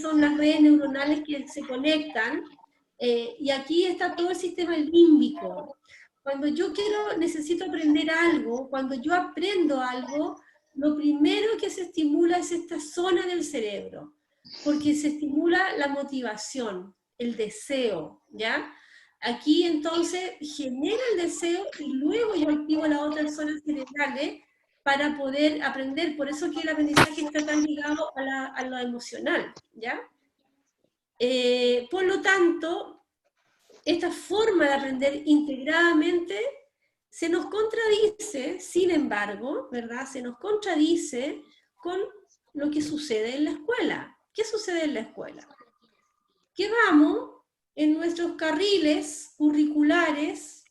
son las redes neuronales que se conectan, y aquí está todo el sistema límbico. Cuando yo necesito aprender algo, cuando yo aprendo algo, lo primero que se estimula es esta zona del cerebro, porque se estimula la motivación, el deseo, ¿ya? Aquí entonces genera el deseo y luego yo activo las otras zonas cerebrales para poder aprender. Por eso que el aprendizaje está tan ligado a lo emocional, ¿ya? Por lo tanto, esta forma de aprender integradamente se nos contradice, sin embargo, ¿verdad? Se nos contradice con lo que sucede en la escuela. ¿Qué sucede en la escuela? Que vamos en nuestros carriles curriculares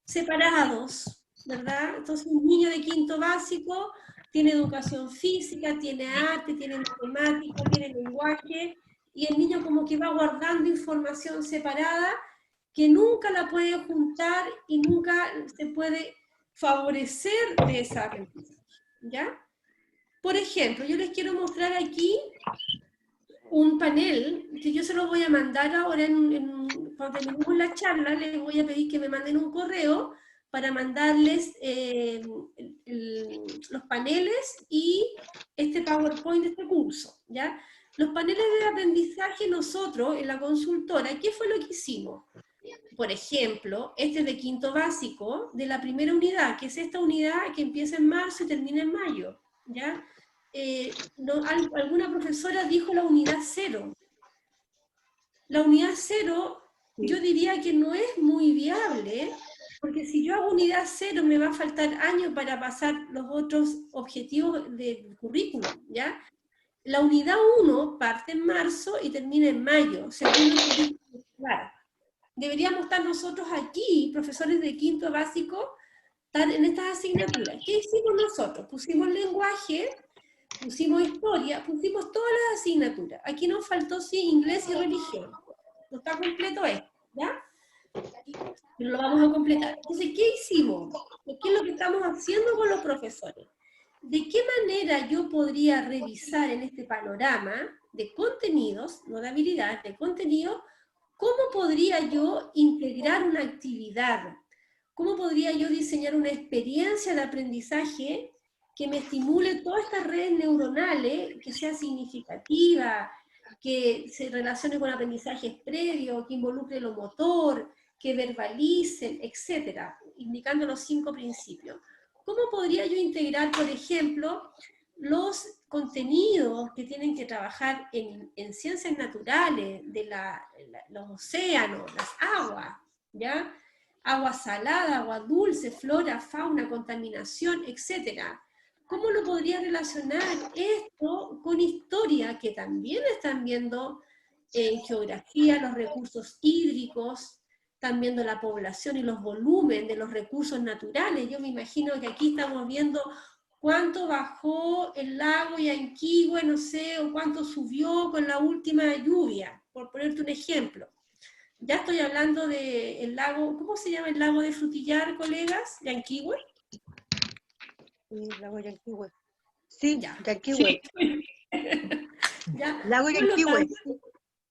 separados, ¿verdad? Entonces un niño de quinto básico tiene educación física, tiene arte, tiene matemática, tiene lenguaje, y el niño como que va guardando información separada que nunca la puede juntar y nunca se puede favorecer de esa aprendizaje, ¿ya? Por ejemplo, yo les quiero mostrar aquí un panel que yo se los voy a mandar ahora cuando terminemos la charla. Les voy a pedir que me manden un correo para mandarles los paneles y este PowerPoint de este curso, ¿ya? Los paneles de aprendizaje nosotros en la consultora, ¿qué fue lo que hicimos? Por ejemplo, este es de quinto básico, de la primera unidad, que es esta unidad que empieza en marzo y termina en mayo, ¿ya? Alguna profesora dijo la unidad 0. La unidad 0 yo diría que no es muy viable, porque si yo hago unidad 0 me va a faltar años para pasar los otros objetivos del currículum, ¿ya? La unidad 1 parte en marzo y termina en mayo, según el currículum escolar. Deberíamos estar nosotros aquí, profesores de quinto básico, en estas asignaturas. ¿Qué hicimos nosotros? Pusimos lenguaje, pusimos historia, pusimos todas las asignaturas. Aquí nos faltó sí inglés y religión. No está completo esto, ¿ya? Pero lo vamos a completar. Entonces, ¿qué hicimos? ¿Qué es lo que estamos haciendo con los profesores? ¿De qué manera yo podría revisar en este panorama de contenidos, no de habilidades, de contenidos, cómo podría yo integrar una actividad? ¿Cómo podría yo diseñar una experiencia de aprendizaje que me estimule todas estas redes neuronales, que sea significativa, que se relacione con aprendizajes previos, que involucre lo motor, que verbalicen, etcétera, indicando los 5 principios? ¿Cómo podría yo integrar, por ejemplo, los contenidos que tienen que trabajar en ciencias naturales, de los océanos, las aguas, ¿ya? Agua salada, agua dulce, flora, fauna, contaminación, etcétera? ¿Cómo lo podría relacionar esto con historia, que también están viendo en geografía los recursos hídricos, están viendo la población y los volúmenes de los recursos naturales? Yo me imagino que aquí estamos viendo cuánto bajó el lago Yanquihue, no sé, o cuánto subió con la última lluvia, por ponerte un ejemplo. Ya estoy hablando del lago, ¿cómo se llama el lago de Frutillar, colegas? ¿Yanquihue? Sí, lago Yanquihue. Sí, Ya. Yanquihue. Sí. Ya. Lago Por lo Yanquihue. tanto,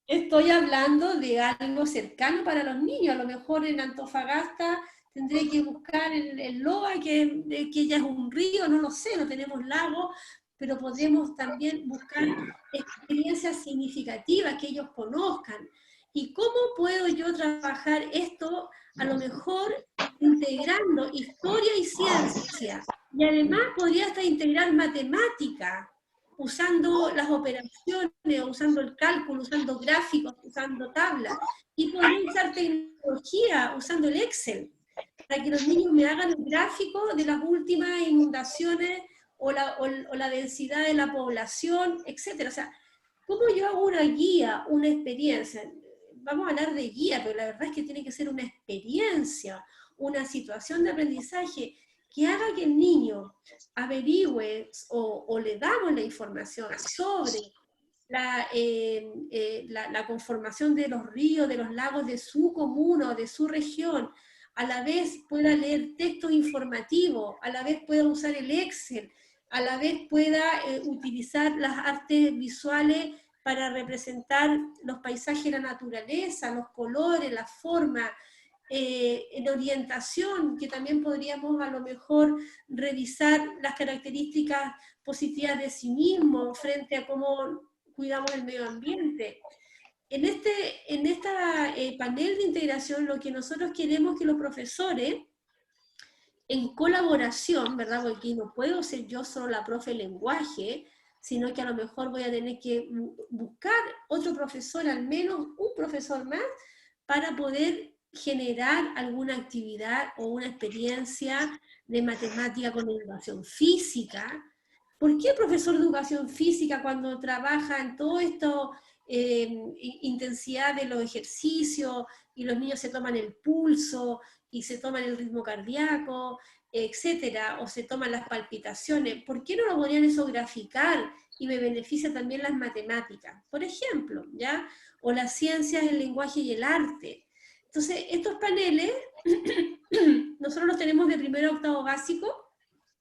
estoy hablando de algo cercano para los niños. A lo mejor en Antofagasta tendré que buscar el Loa, que ya es un río, no lo sé, no tenemos lago, pero podemos también buscar experiencias significativas que ellos conozcan. ¿Y cómo puedo yo trabajar esto? A lo mejor integrando historia y ciencia. Y además podría hasta integrar matemática, usando las operaciones, usando el cálculo, usando gráficos, usando tablas. Y podría usar tecnología, usando el Excel, para que los niños me hagan el gráfico de las últimas inundaciones o la densidad de la población, etc. O sea, ¿cómo yo hago una guía, una experiencia? Vamos a hablar de guía, pero la verdad es que tiene que ser una experiencia, una situación de aprendizaje que haga que el niño averigüe o le damos la información sobre la conformación de los ríos, de los lagos de su comuna o de su región, a la vez pueda leer textos informativos, a la vez pueda usar el Excel, a la vez pueda utilizar las artes visuales para representar los paisajes, la naturaleza, los colores, la forma, en orientación, que también podríamos a lo mejor revisar las características positivas de sí mismo frente a cómo cuidamos el medio ambiente. En esta panel de integración, lo que nosotros queremos es que los profesores, en colaboración, ¿verdad? Porque no puedo ser yo solo la profe de lenguaje, sino que a lo mejor voy a tener que buscar otro profesor, al menos un profesor más, para poder generar alguna actividad o una experiencia de matemática con educación física. ¿Por qué el profesor de educación física, cuando trabaja en todo esto, intensidad de los ejercicios, y los niños se toman el pulso, y se toman el ritmo cardíaco, etcétera, o se toman las palpitaciones, ¿por qué no lo podrían eso graficar? Y me beneficia también las matemáticas, por ejemplo, ¿ya? O las ciencias, el lenguaje y el arte. Entonces, estos paneles, nosotros los tenemos de primero a octavo básico,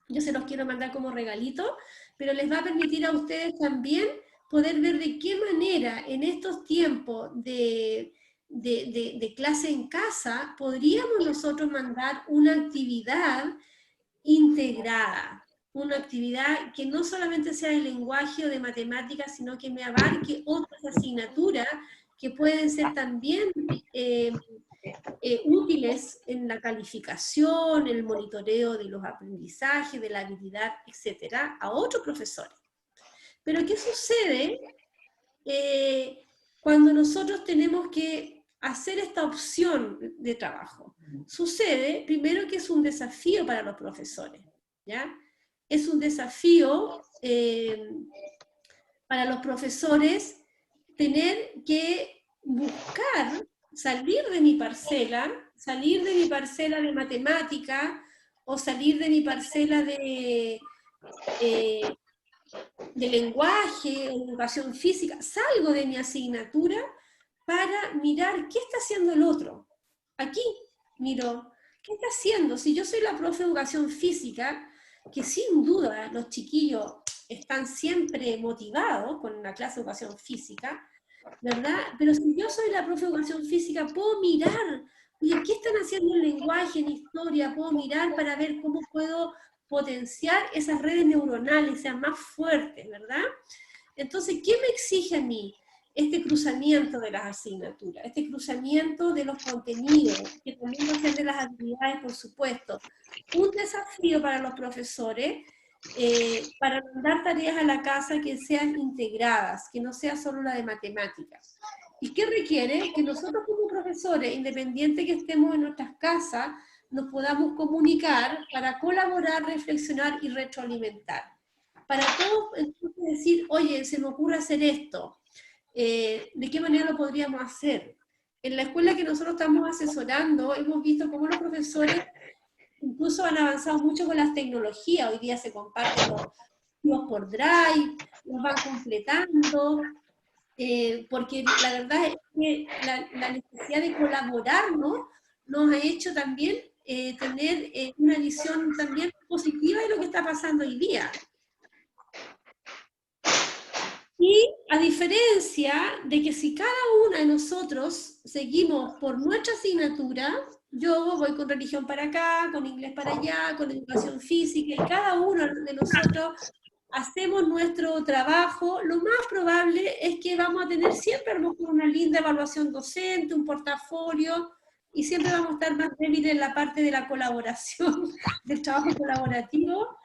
yo se los quiero mandar como regalito, pero les va a permitir a ustedes también poder ver de qué manera en estos tiempos de clase en casa podríamos nosotros mandar una actividad integrada, una actividad que no solamente sea de lenguaje o de matemáticas, sino que me abarque otras asignaturas que pueden ser también útiles en la calificación, el monitoreo de los aprendizajes, de la habilidad, etcétera, a otros profesores. Pero ¿qué sucede cuando nosotros tenemos que hacer esta opción de trabajo? Sucede, primero, que es un desafío para los profesores, ¿ya? Es un desafío para los profesores tener que buscar salir de mi parcela de matemática, o salir de mi parcela de lenguaje, educación física, salgo de mi asignatura para mirar qué está haciendo el otro. Aquí miro, ¿qué está haciendo? Si yo soy la profe de educación física, que sin duda los chiquillos están siempre motivados con la clase de educación física, ¿verdad? Pero si yo soy la profe de educación física, puedo mirar, oye, ¿qué están haciendo en lenguaje, en historia? Puedo mirar para ver cómo puedo potenciar esas redes neuronales, sean más fuertes, ¿verdad? Entonces, ¿qué me exige a mí? Este cruzamiento de las asignaturas, este cruzamiento de los contenidos, que también va a ser de las habilidades, por supuesto. Un desafío para los profesores, para mandar tareas a la casa que sean integradas, que no sea solo la de matemáticas. ¿Y qué requiere? Que nosotros como profesores, independiente que estemos en nuestras casas, nos podamos comunicar para colaborar, reflexionar y retroalimentar. Para todos, entonces, decir, oye, se me ocurre hacer esto, ¿de qué manera lo podríamos hacer? En la escuela que nosotros estamos asesorando, hemos visto cómo los profesores incluso han avanzado mucho con las tecnologías. Hoy día se comparten los por Drive, los van completando, porque la verdad es que la necesidad de colaborar, ¿no?, nos ha hecho también tener una visión también positiva de lo que está pasando hoy día. Y a diferencia de que si cada una de nosotros seguimos por nuestra asignatura, yo voy con religión para acá, con inglés para allá, con educación física, y cada uno de nosotros hacemos nuestro trabajo, lo más probable es que vamos a tener siempre a lo mejor una linda evaluación docente, un portafolio, y siempre vamos a estar más débiles en la parte de la colaboración, del trabajo colaborativo,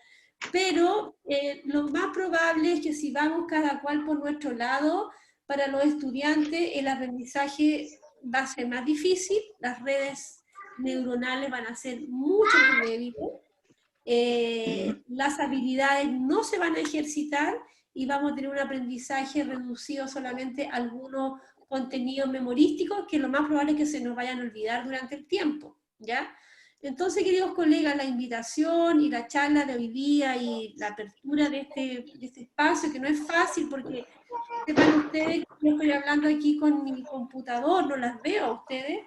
pero lo más probable es que si vamos cada cual por nuestro lado, para los estudiantes el aprendizaje va a ser más difícil, las redes neuronales van a ser mucho más débiles, las habilidades no se van a ejercitar y vamos a tener un aprendizaje reducido solamente a algunos contenidos memorísticos que lo más probable es que se nos vayan a olvidar durante el tiempo, ¿ya? Entonces, queridos colegas, la invitación y la charla de hoy día y la apertura de este espacio, que no es fácil porque sepan ustedes que yo estoy hablando aquí con mi computador, no las veo a ustedes,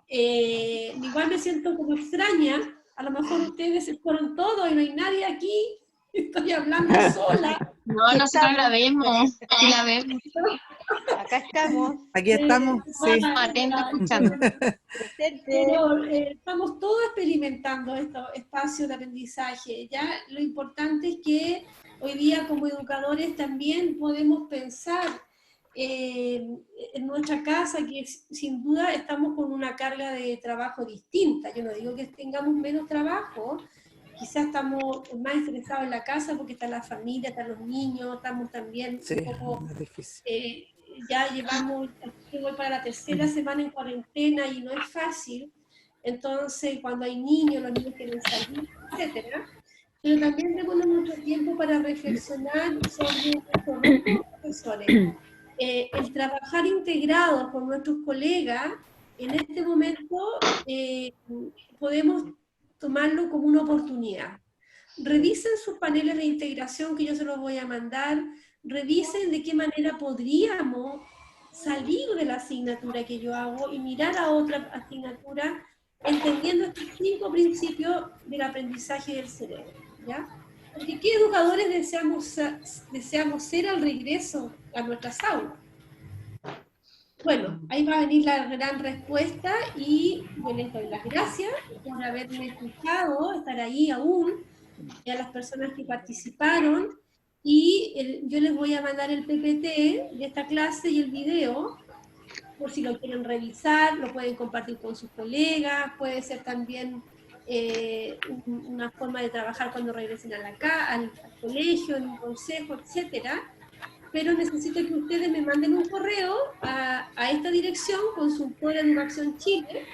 igual me siento como extraña, a lo mejor ustedes se fueron todos y no hay nadie aquí, estoy hablando sola. No, nosotros la vemos, sí la vemos. Acá estamos. Aquí estamos, sí. Atentos, escuchando. Pero estamos todos experimentando estos espacios de aprendizaje, ¿ya? Lo importante es que hoy día como educadores también podemos pensar en nuestra casa, que sin duda estamos con una carga de trabajo distinta. Yo no digo que tengamos menos trabajo, quizás estamos más estresados en la casa porque está la familia, están los niños, estamos también Sí, un poco... es difícil. Ya llevamos, voy para la tercera semana en cuarentena y no es fácil, entonces cuando hay niños, los niños quieren salir, etcétera, pero también démonos mucho tiempo para reflexionar sobre nuestros retos profesores. El trabajar integrados con nuestros colegas, en este momento podemos tomarlo como una oportunidad. Revisen sus paneles de integración que yo se los voy a mandar, revisen de qué manera podríamos salir de la asignatura que yo hago y mirar a otra asignatura entendiendo estos 5 principios del aprendizaje del cerebro, ¿ya? Porque ¿qué educadores deseamos ser al regreso a nuestras aulas? Bueno, ahí va a venir la gran respuesta y yo les doy las gracias por haberme escuchado, estar ahí aún, y a las personas que participaron, y yo les voy a mandar el PPT de esta clase y el video, por si lo quieren revisar, lo pueden compartir con sus colegas, puede ser también una forma de trabajar cuando regresen al colegio, en un consejo, etcétera. Pero necesito que ustedes me manden un correo a esta dirección, Consultora Educación Chile.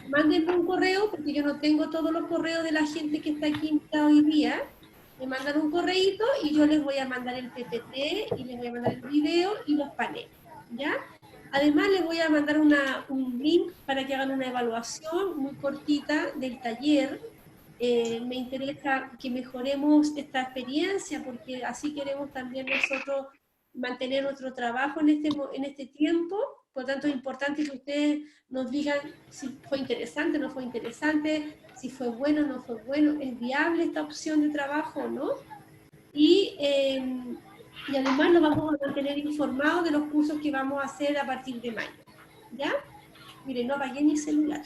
Mándenme un correo, porque yo no tengo todos los correos de la gente que está aquí invitada hoy día. Me mandan un correíto y yo les voy a mandar el PPT y les voy a mandar el video y los paneles, ¿ya? Además les voy a mandar un link para que hagan una evaluación muy cortita del taller. Me interesa que mejoremos esta experiencia, porque así queremos también nosotros mantener nuestro trabajo en este tiempo. Por lo tanto, es importante que ustedes nos digan si fue interesante, no fue interesante, si fue bueno, no fue bueno, es viable esta opción de trabajo o no. Y además nos vamos a mantener informados de los cursos que vamos a hacer a partir de mayo, ¿ya? Miren, no apagué mi celular.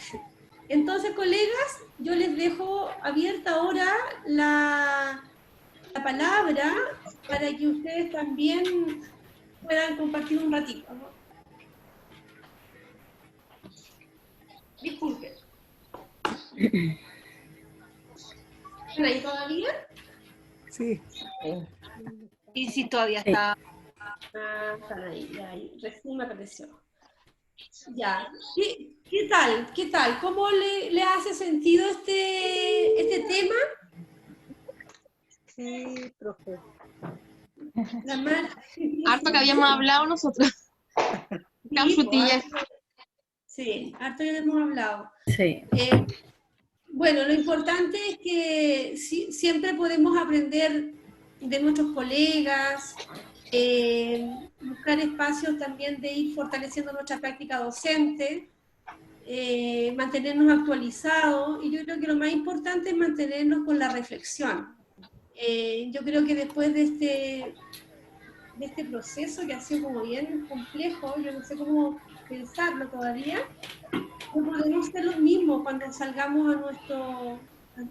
Entonces, colegas, yo les dejo abierta ahora la palabra para que ustedes también puedan compartir un ratito, ¿no? Disculpen. ¿Están ahí todavía? Sí. Y si todavía está... Están ahí, recién me apareció. Ya. ¿Qué tal? ¿Qué tal? ¿Cómo le hace sentido este tema? Sí, profe. Harto que habíamos hablado nosotros. Tan frutillas. Sí, harto que hemos hablado. Sí. Bueno, lo importante es que siempre podemos aprender de nuestros colegas, buscar espacios también de ir fortaleciendo nuestra práctica docente, mantenernos actualizados, y yo creo que lo más importante es mantenernos con la reflexión. Yo creo que después de este proceso, que ha sido como bien complejo, yo no sé cómo pensarlo todavía, no podemos ser los mismos cuando salgamos a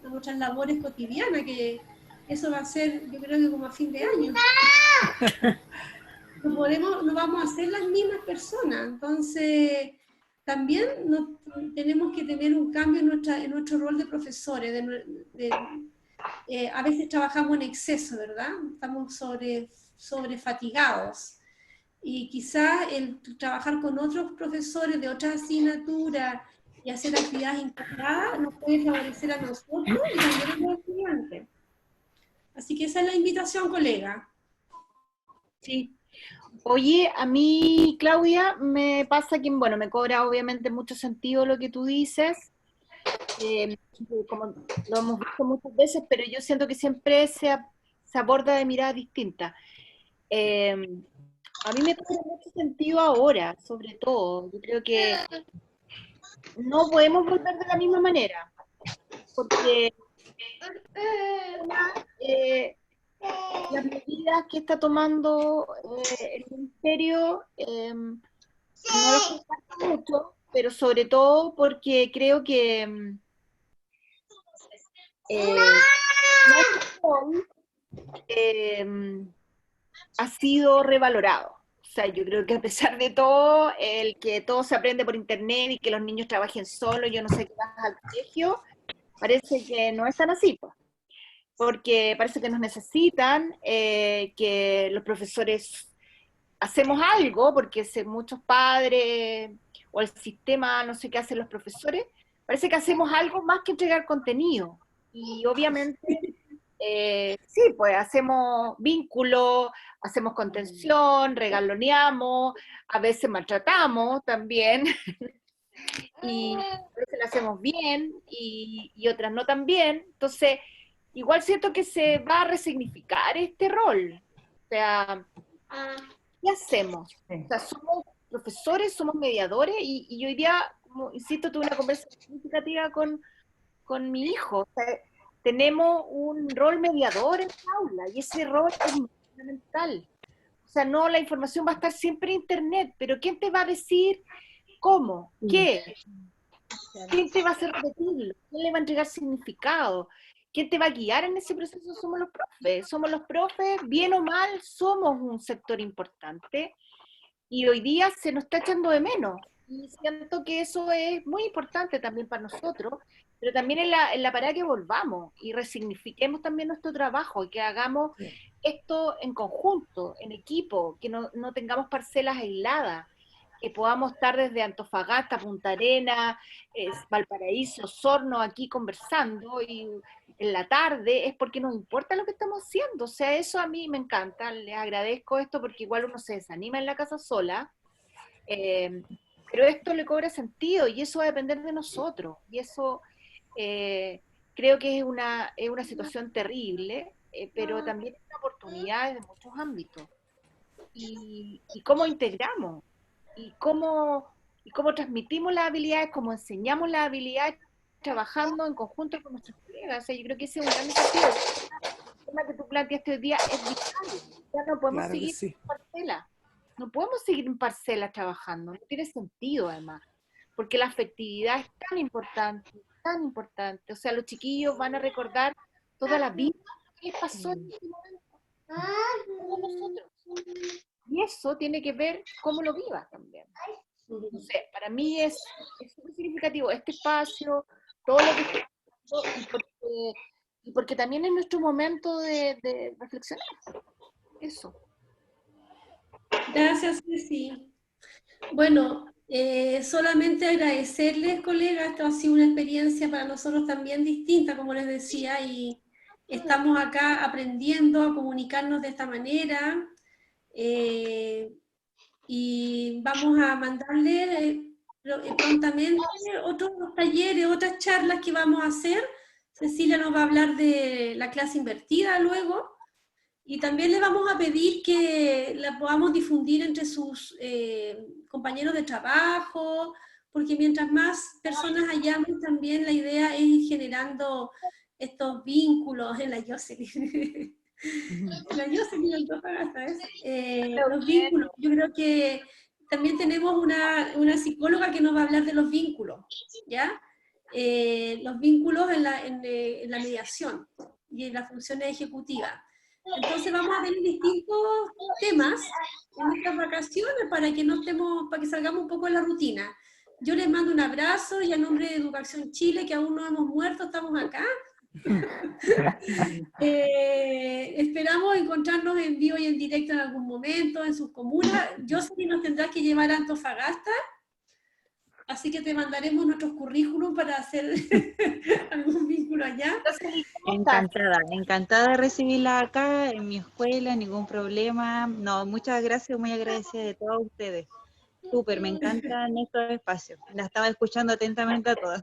nuestras labores cotidianas, que eso va a ser, yo creo que como a fin de año. No vamos a ser las mismas personas, entonces también tenemos que tener un cambio en nuestro rol de profesores. A veces trabajamos en exceso, ¿verdad? Estamos sobrefatigados. Y quizá el trabajar con otros profesores de otras asignaturas y hacer actividades integradas nos puede favorecer a nosotros y también a los estudiantes. Así que esa es la invitación, colega. Sí. Oye, a mí, Claudia, me pasa que, bueno, me cobra obviamente mucho sentido lo que tú dices, como lo hemos visto muchas veces, pero yo siento que siempre se aborda de mirada distinta. A mí me cobra mucho sentido ahora, sobre todo. Yo creo que no podemos volver de la misma manera, porque las medidas que está tomando el Ministerio no las comparto mucho, pero sobre todo porque creo que ha sido revalorado. O sea, yo creo que a pesar de todo, el que todo se aprende por internet y que los niños trabajen solos, yo no sé qué vas al colegio, parece que no es tan así, pues. Porque parece que nos necesitan, que los profesores hacemos algo, porque muchos padres o el sistema, no sé qué hacen los profesores, parece que hacemos algo más que entregar contenido. Y obviamente, sí, pues hacemos vínculos, hacemos contención, regaloneamos, a veces maltratamos también. y a veces lo hacemos bien y otras no tan bien. Entonces, igual siento que se va a resignificar este rol. O sea, ¿qué hacemos? O sea, somos profesores, somos mediadores y hoy día, como insisto, tuve una conversación significativa con mi hijo. O sea, tenemos un rol mediador en la aula y ese rol es muy fundamental. O sea, no, la información va a estar siempre en internet, pero ¿quién te va a decir cómo? ¿Qué? ¿Quién te va a hacer repetirlo? ¿Quién le va a entregar significado? ¿Quién te va a guiar en ese proceso? Somos los profes. Somos los profes, bien o mal, somos un sector importante y hoy día se nos está echando de menos. Y siento que eso es muy importante también para nosotros, pero también en la parada que volvamos y resignifiquemos también nuestro trabajo y que hagamos esto en conjunto, en equipo, que no tengamos parcelas aisladas, que podamos estar desde Antofagasta, Punta Arenas, Valparaíso, Osorno, aquí conversando y en la tarde, es porque nos importa lo que estamos haciendo. O sea, eso a mí me encanta, les agradezco esto porque igual uno se desanima en la casa sola, pero esto le cobra sentido y eso va a depender de nosotros. Y eso creo que es una situación terrible, pero también es una oportunidad de muchos ámbitos. Y cómo integramos y cómo transmitimos las habilidades, cómo enseñamos las habilidades trabajando en conjunto con nuestros colegas. O sea, yo creo que ese es un gran desafío. El tema que tú planteaste hoy día es vital. Ya no podemos Claro que seguir sí. en parcelas. No podemos seguir en parcelas trabajando. No tiene sentido, además. Porque la afectividad es tan importante, tan importante. O sea, los chiquillos van a recordar toda la vida que les pasó en este momento. Todos nosotros. Y eso tiene que ver cómo lo vivas también. No sé, para mí es súper significativo este espacio, todo lo que estoy haciendo, y porque también es nuestro momento de reflexionar. Eso. Gracias, Ceci. Bueno, solamente agradecerles, colegas, esto ha sido una experiencia para nosotros también distinta, como les decía, y estamos acá aprendiendo a comunicarnos de esta manera, y vamos a mandarle prontamente otros talleres, otras charlas que vamos a hacer. Cecilia nos va a hablar de la clase invertida luego, y también le vamos a pedir que la podamos difundir entre sus compañeros de trabajo, porque mientras más personas hayamos, también la idea es ir generando estos vínculos en la Jocelyn. La Jocelyn Antofagasta, ¿ves? Los vínculos. Yo creo que también tenemos una psicóloga que nos va a hablar de los vínculos, ¿ya? Los vínculos en la mediación y en las funciones ejecutivas. Entonces vamos a ver distintos temas en estas vacaciones para que no estemos, para que salgamos un poco de la rutina. Yo les mando un abrazo y a nombre de Educación Chile, que aún no hemos muerto, estamos acá. Esperamos encontrarnos en vivo y en directo en algún momento, en sus comunas. Yo sé que nos tendrás que llevar a Antofagasta, así que te mandaremos nuestros currículum para hacer algún vínculo allá. Encantada, encantada de recibirla acá en mi escuela, ningún problema. No, muchas gracias, muy agradecida de todos ustedes. Súper, me encantan estos espacios. La estaba escuchando atentamente a todas.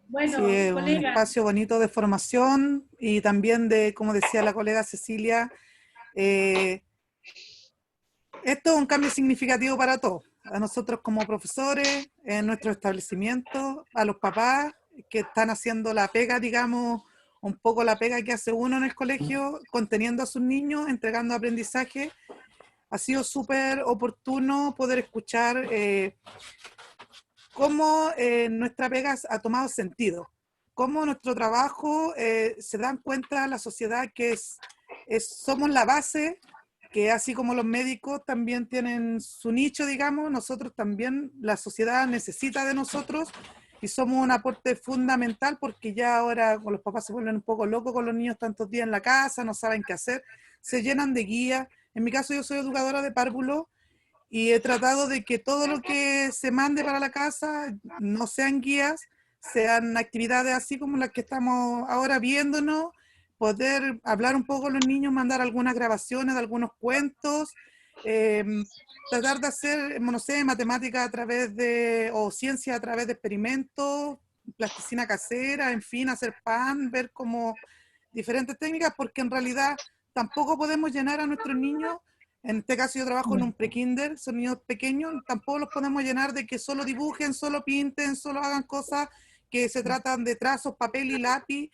Bueno, Sí, un colega. espacio bonito de formación y también de, como decía la colega Cecilia, esto es un cambio significativo para todos, a nosotros como profesores, en nuestro establecimiento, a los papás que están haciendo la pega, digamos, un poco la pega que hace uno en el colegio, conteniendo a sus niños, entregando aprendizaje. Ha sido súper oportuno poder escuchar cómo nuestra pega ha tomado sentido, cómo nuestro trabajo se dan cuenta la sociedad que somos la base, que así como los médicos también tienen su nicho, digamos, nosotros también, la sociedad necesita de nosotros y somos un aporte fundamental porque ya ahora los papás se vuelven un poco locos con los niños tantos días en la casa, no saben qué hacer, se llenan de guías. En mi caso yo soy educadora de párvulo y he tratado de que todo lo que se mande para la casa no sean guías, sean actividades así como las que estamos ahora viéndonos, poder hablar un poco con los niños, mandar algunas grabaciones de algunos cuentos, tratar de hacer, no sé, matemática a través de, o ciencia a través de experimentos, plasticina casera, en fin, hacer pan, ver como diferentes técnicas, porque en realidad tampoco podemos llenar a nuestros niños. En este caso yo trabajo en un pre-kinder, son niños pequeños, tampoco los podemos llenar de que solo dibujen, solo pinten, solo hagan cosas que se tratan de trazos, papel y lápiz.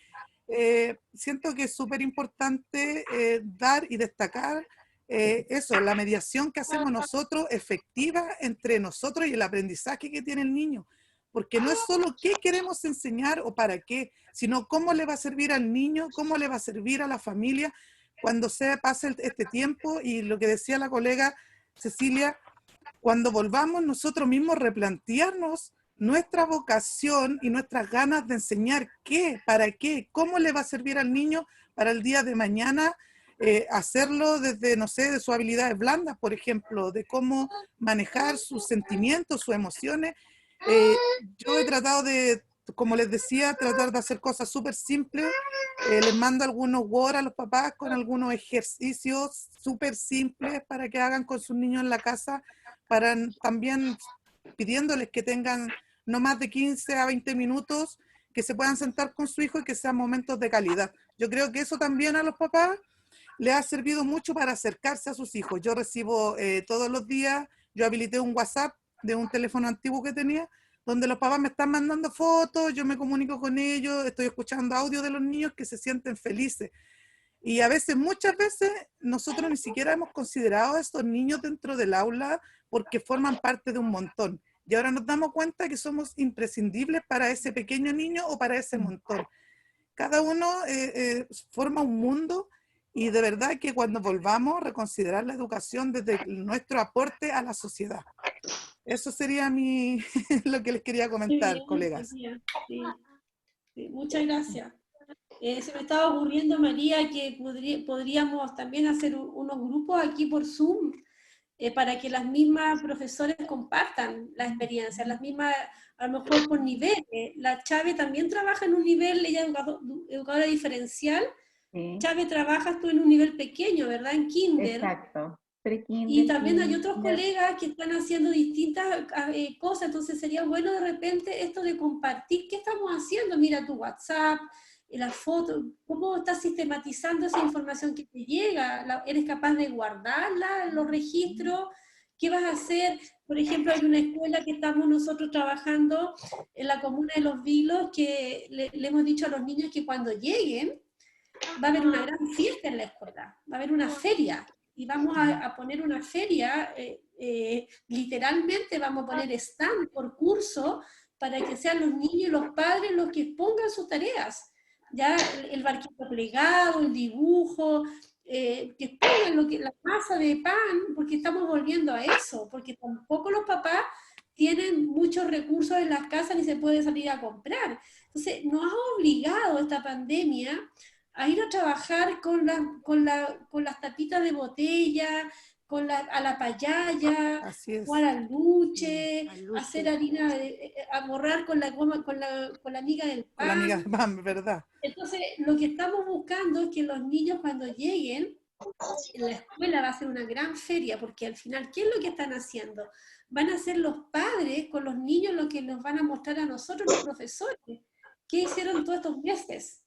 Siento que es súper importante dar y destacar eso, la mediación que hacemos nosotros efectiva entre nosotros y el aprendizaje que tiene el niño. Porque no es solo qué queremos enseñar o para qué, sino cómo le va a servir al niño, cómo le va a servir a la familia cuando se pase este tiempo. Y lo que decía la colega Cecilia, cuando volvamos nosotros mismos replantearnos nuestra vocación y nuestras ganas de enseñar qué, para qué, cómo le va a servir al niño para el día de mañana, hacerlo desde, no sé, de sus habilidades blandas, por ejemplo, de cómo manejar sus sentimientos, sus emociones. Yo he tratado de, como les decía, tratar de hacer cosas súper simples. Les mando algunos Word a los papás con algunos ejercicios súper simples para que hagan con sus niños en la casa, para también pidiéndoles que tengan no más de 15 a 20 minutos, que se puedan sentar con su hijo y que sean momentos de calidad. Yo creo que eso también a los papás les ha servido mucho para acercarse a sus hijos. Yo recibo todos los días, yo habilité un WhatsApp de un teléfono antiguo que tenía, donde los papás me están mandando fotos, yo me comunico con ellos, estoy escuchando audio de los niños que se sienten felices. Y a veces, muchas veces, nosotros ni siquiera hemos considerado a estos niños dentro del aula porque forman parte de un montón. Y ahora nos damos cuenta que somos imprescindibles para ese pequeño niño o para ese montón. Cada uno forma un mundo, y de verdad que cuando volvamos a reconsiderar la educación desde nuestro aporte a la sociedad. Eso sería lo que les quería comentar, bien, colegas. sí, sí, muchas gracias. Se me estaba ocurriendo, María, que podríamos también hacer unos grupos aquí por Zoom para que las mismas profesores compartan la experiencia, las mismas, a lo mejor por niveles. La Chave también trabaja en un nivel, ella es educadora diferencial. Sí. Chave, trabajas tú en un nivel pequeño, ¿verdad? En kinder. Exacto. Y también hay otros colegas que están haciendo distintas cosas, entonces sería bueno de repente esto de compartir qué estamos haciendo. Mira tu WhatsApp, las fotos, cómo estás sistematizando esa información que te llega, ¿eres capaz de guardarla en los registros? ¿Qué vas a hacer? Por ejemplo, hay una escuela que estamos nosotros trabajando en la comuna de Los Vilos, que le hemos dicho a los niños que cuando lleguen va a haber una gran fiesta en la escuela, va a haber una feria. Y vamos a poner una feria, literalmente vamos a poner stand por curso para que sean los niños y los padres los que expongan sus tareas. Ya el barquito plegado, el dibujo, que expongan la masa de pan, porque estamos volviendo a eso, porque tampoco los papás tienen muchos recursos en las casas ni se puede salir a comprar. Entonces, nos ha obligado esta pandemia a ir a trabajar con las tapitas de botella, a la payaya, jugar al luche, hacer harina, a borrar con la miga del pan. Con la miga del pan, ¿verdad? Entonces, lo que estamos buscando es que los niños cuando lleguen, en la escuela va a ser una gran feria, porque al final, ¿qué es lo que están haciendo? Van a ser los padres con los niños lo que nos van a mostrar a nosotros los profesores. ¿Qué hicieron todos estos meses?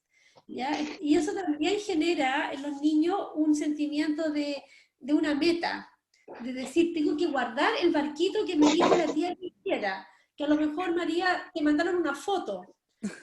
¿Ya? Y eso también genera en los niños un sentimiento de una meta, de decir, tengo que guardar el barquito que me dijo la tía que hiciera, que a lo mejor, María, te mandaron una foto,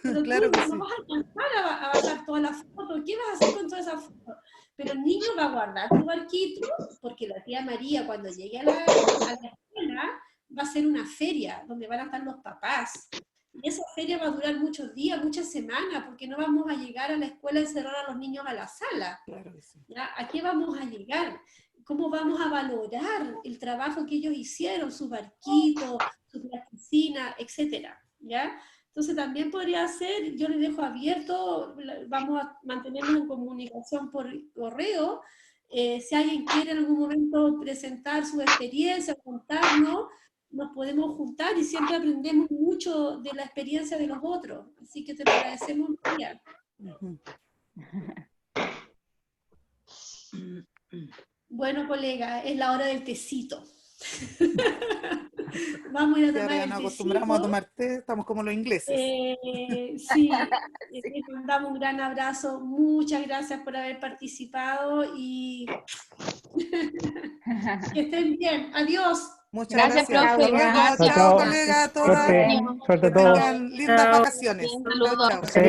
pero claro tú que no sí. vas a alcanzar a bajar todas las fotos, ¿qué vas a hacer con todas esas fotos? Pero el niño va a guardar tu barquito, porque la tía María cuando llegue a la escuela va a ser una feria, donde van a estar los papás. Y esa feria va a durar muchos días, muchas semanas, porque no vamos a llegar a la escuela a encerrar a los niños a la sala. Claro que sí. ¿Ya? ¿A qué vamos a llegar? ¿Cómo vamos a valorar el trabajo que ellos hicieron, su barquito, su plasticina, etcétera? ¿Ya? Entonces también podría ser, yo les dejo abierto, vamos a mantenernos en comunicación por correo, si alguien quiere en algún momento presentar su experiencia, contarnos, nos podemos juntar y siempre aprendemos mucho de la experiencia de los otros. Así que te lo agradecemos, María. Bueno, colega, es la hora del tecito. Vamos a ir a Y ahora tomar ya el nos acostumbramos a tecito. tomar té, estamos como los ingleses. Sí, les mandamos un gran abrazo. Muchas gracias por haber participado y que estén bien. Adiós. Muchas Gracias, gracias. profe. Hasta luego. Gracias. Chao, Chao. colega, todas. Suerte, Año. suerte Que a todos. tengan lindas Chao. vacaciones. Bien, Chao, saludos. chao. Sí.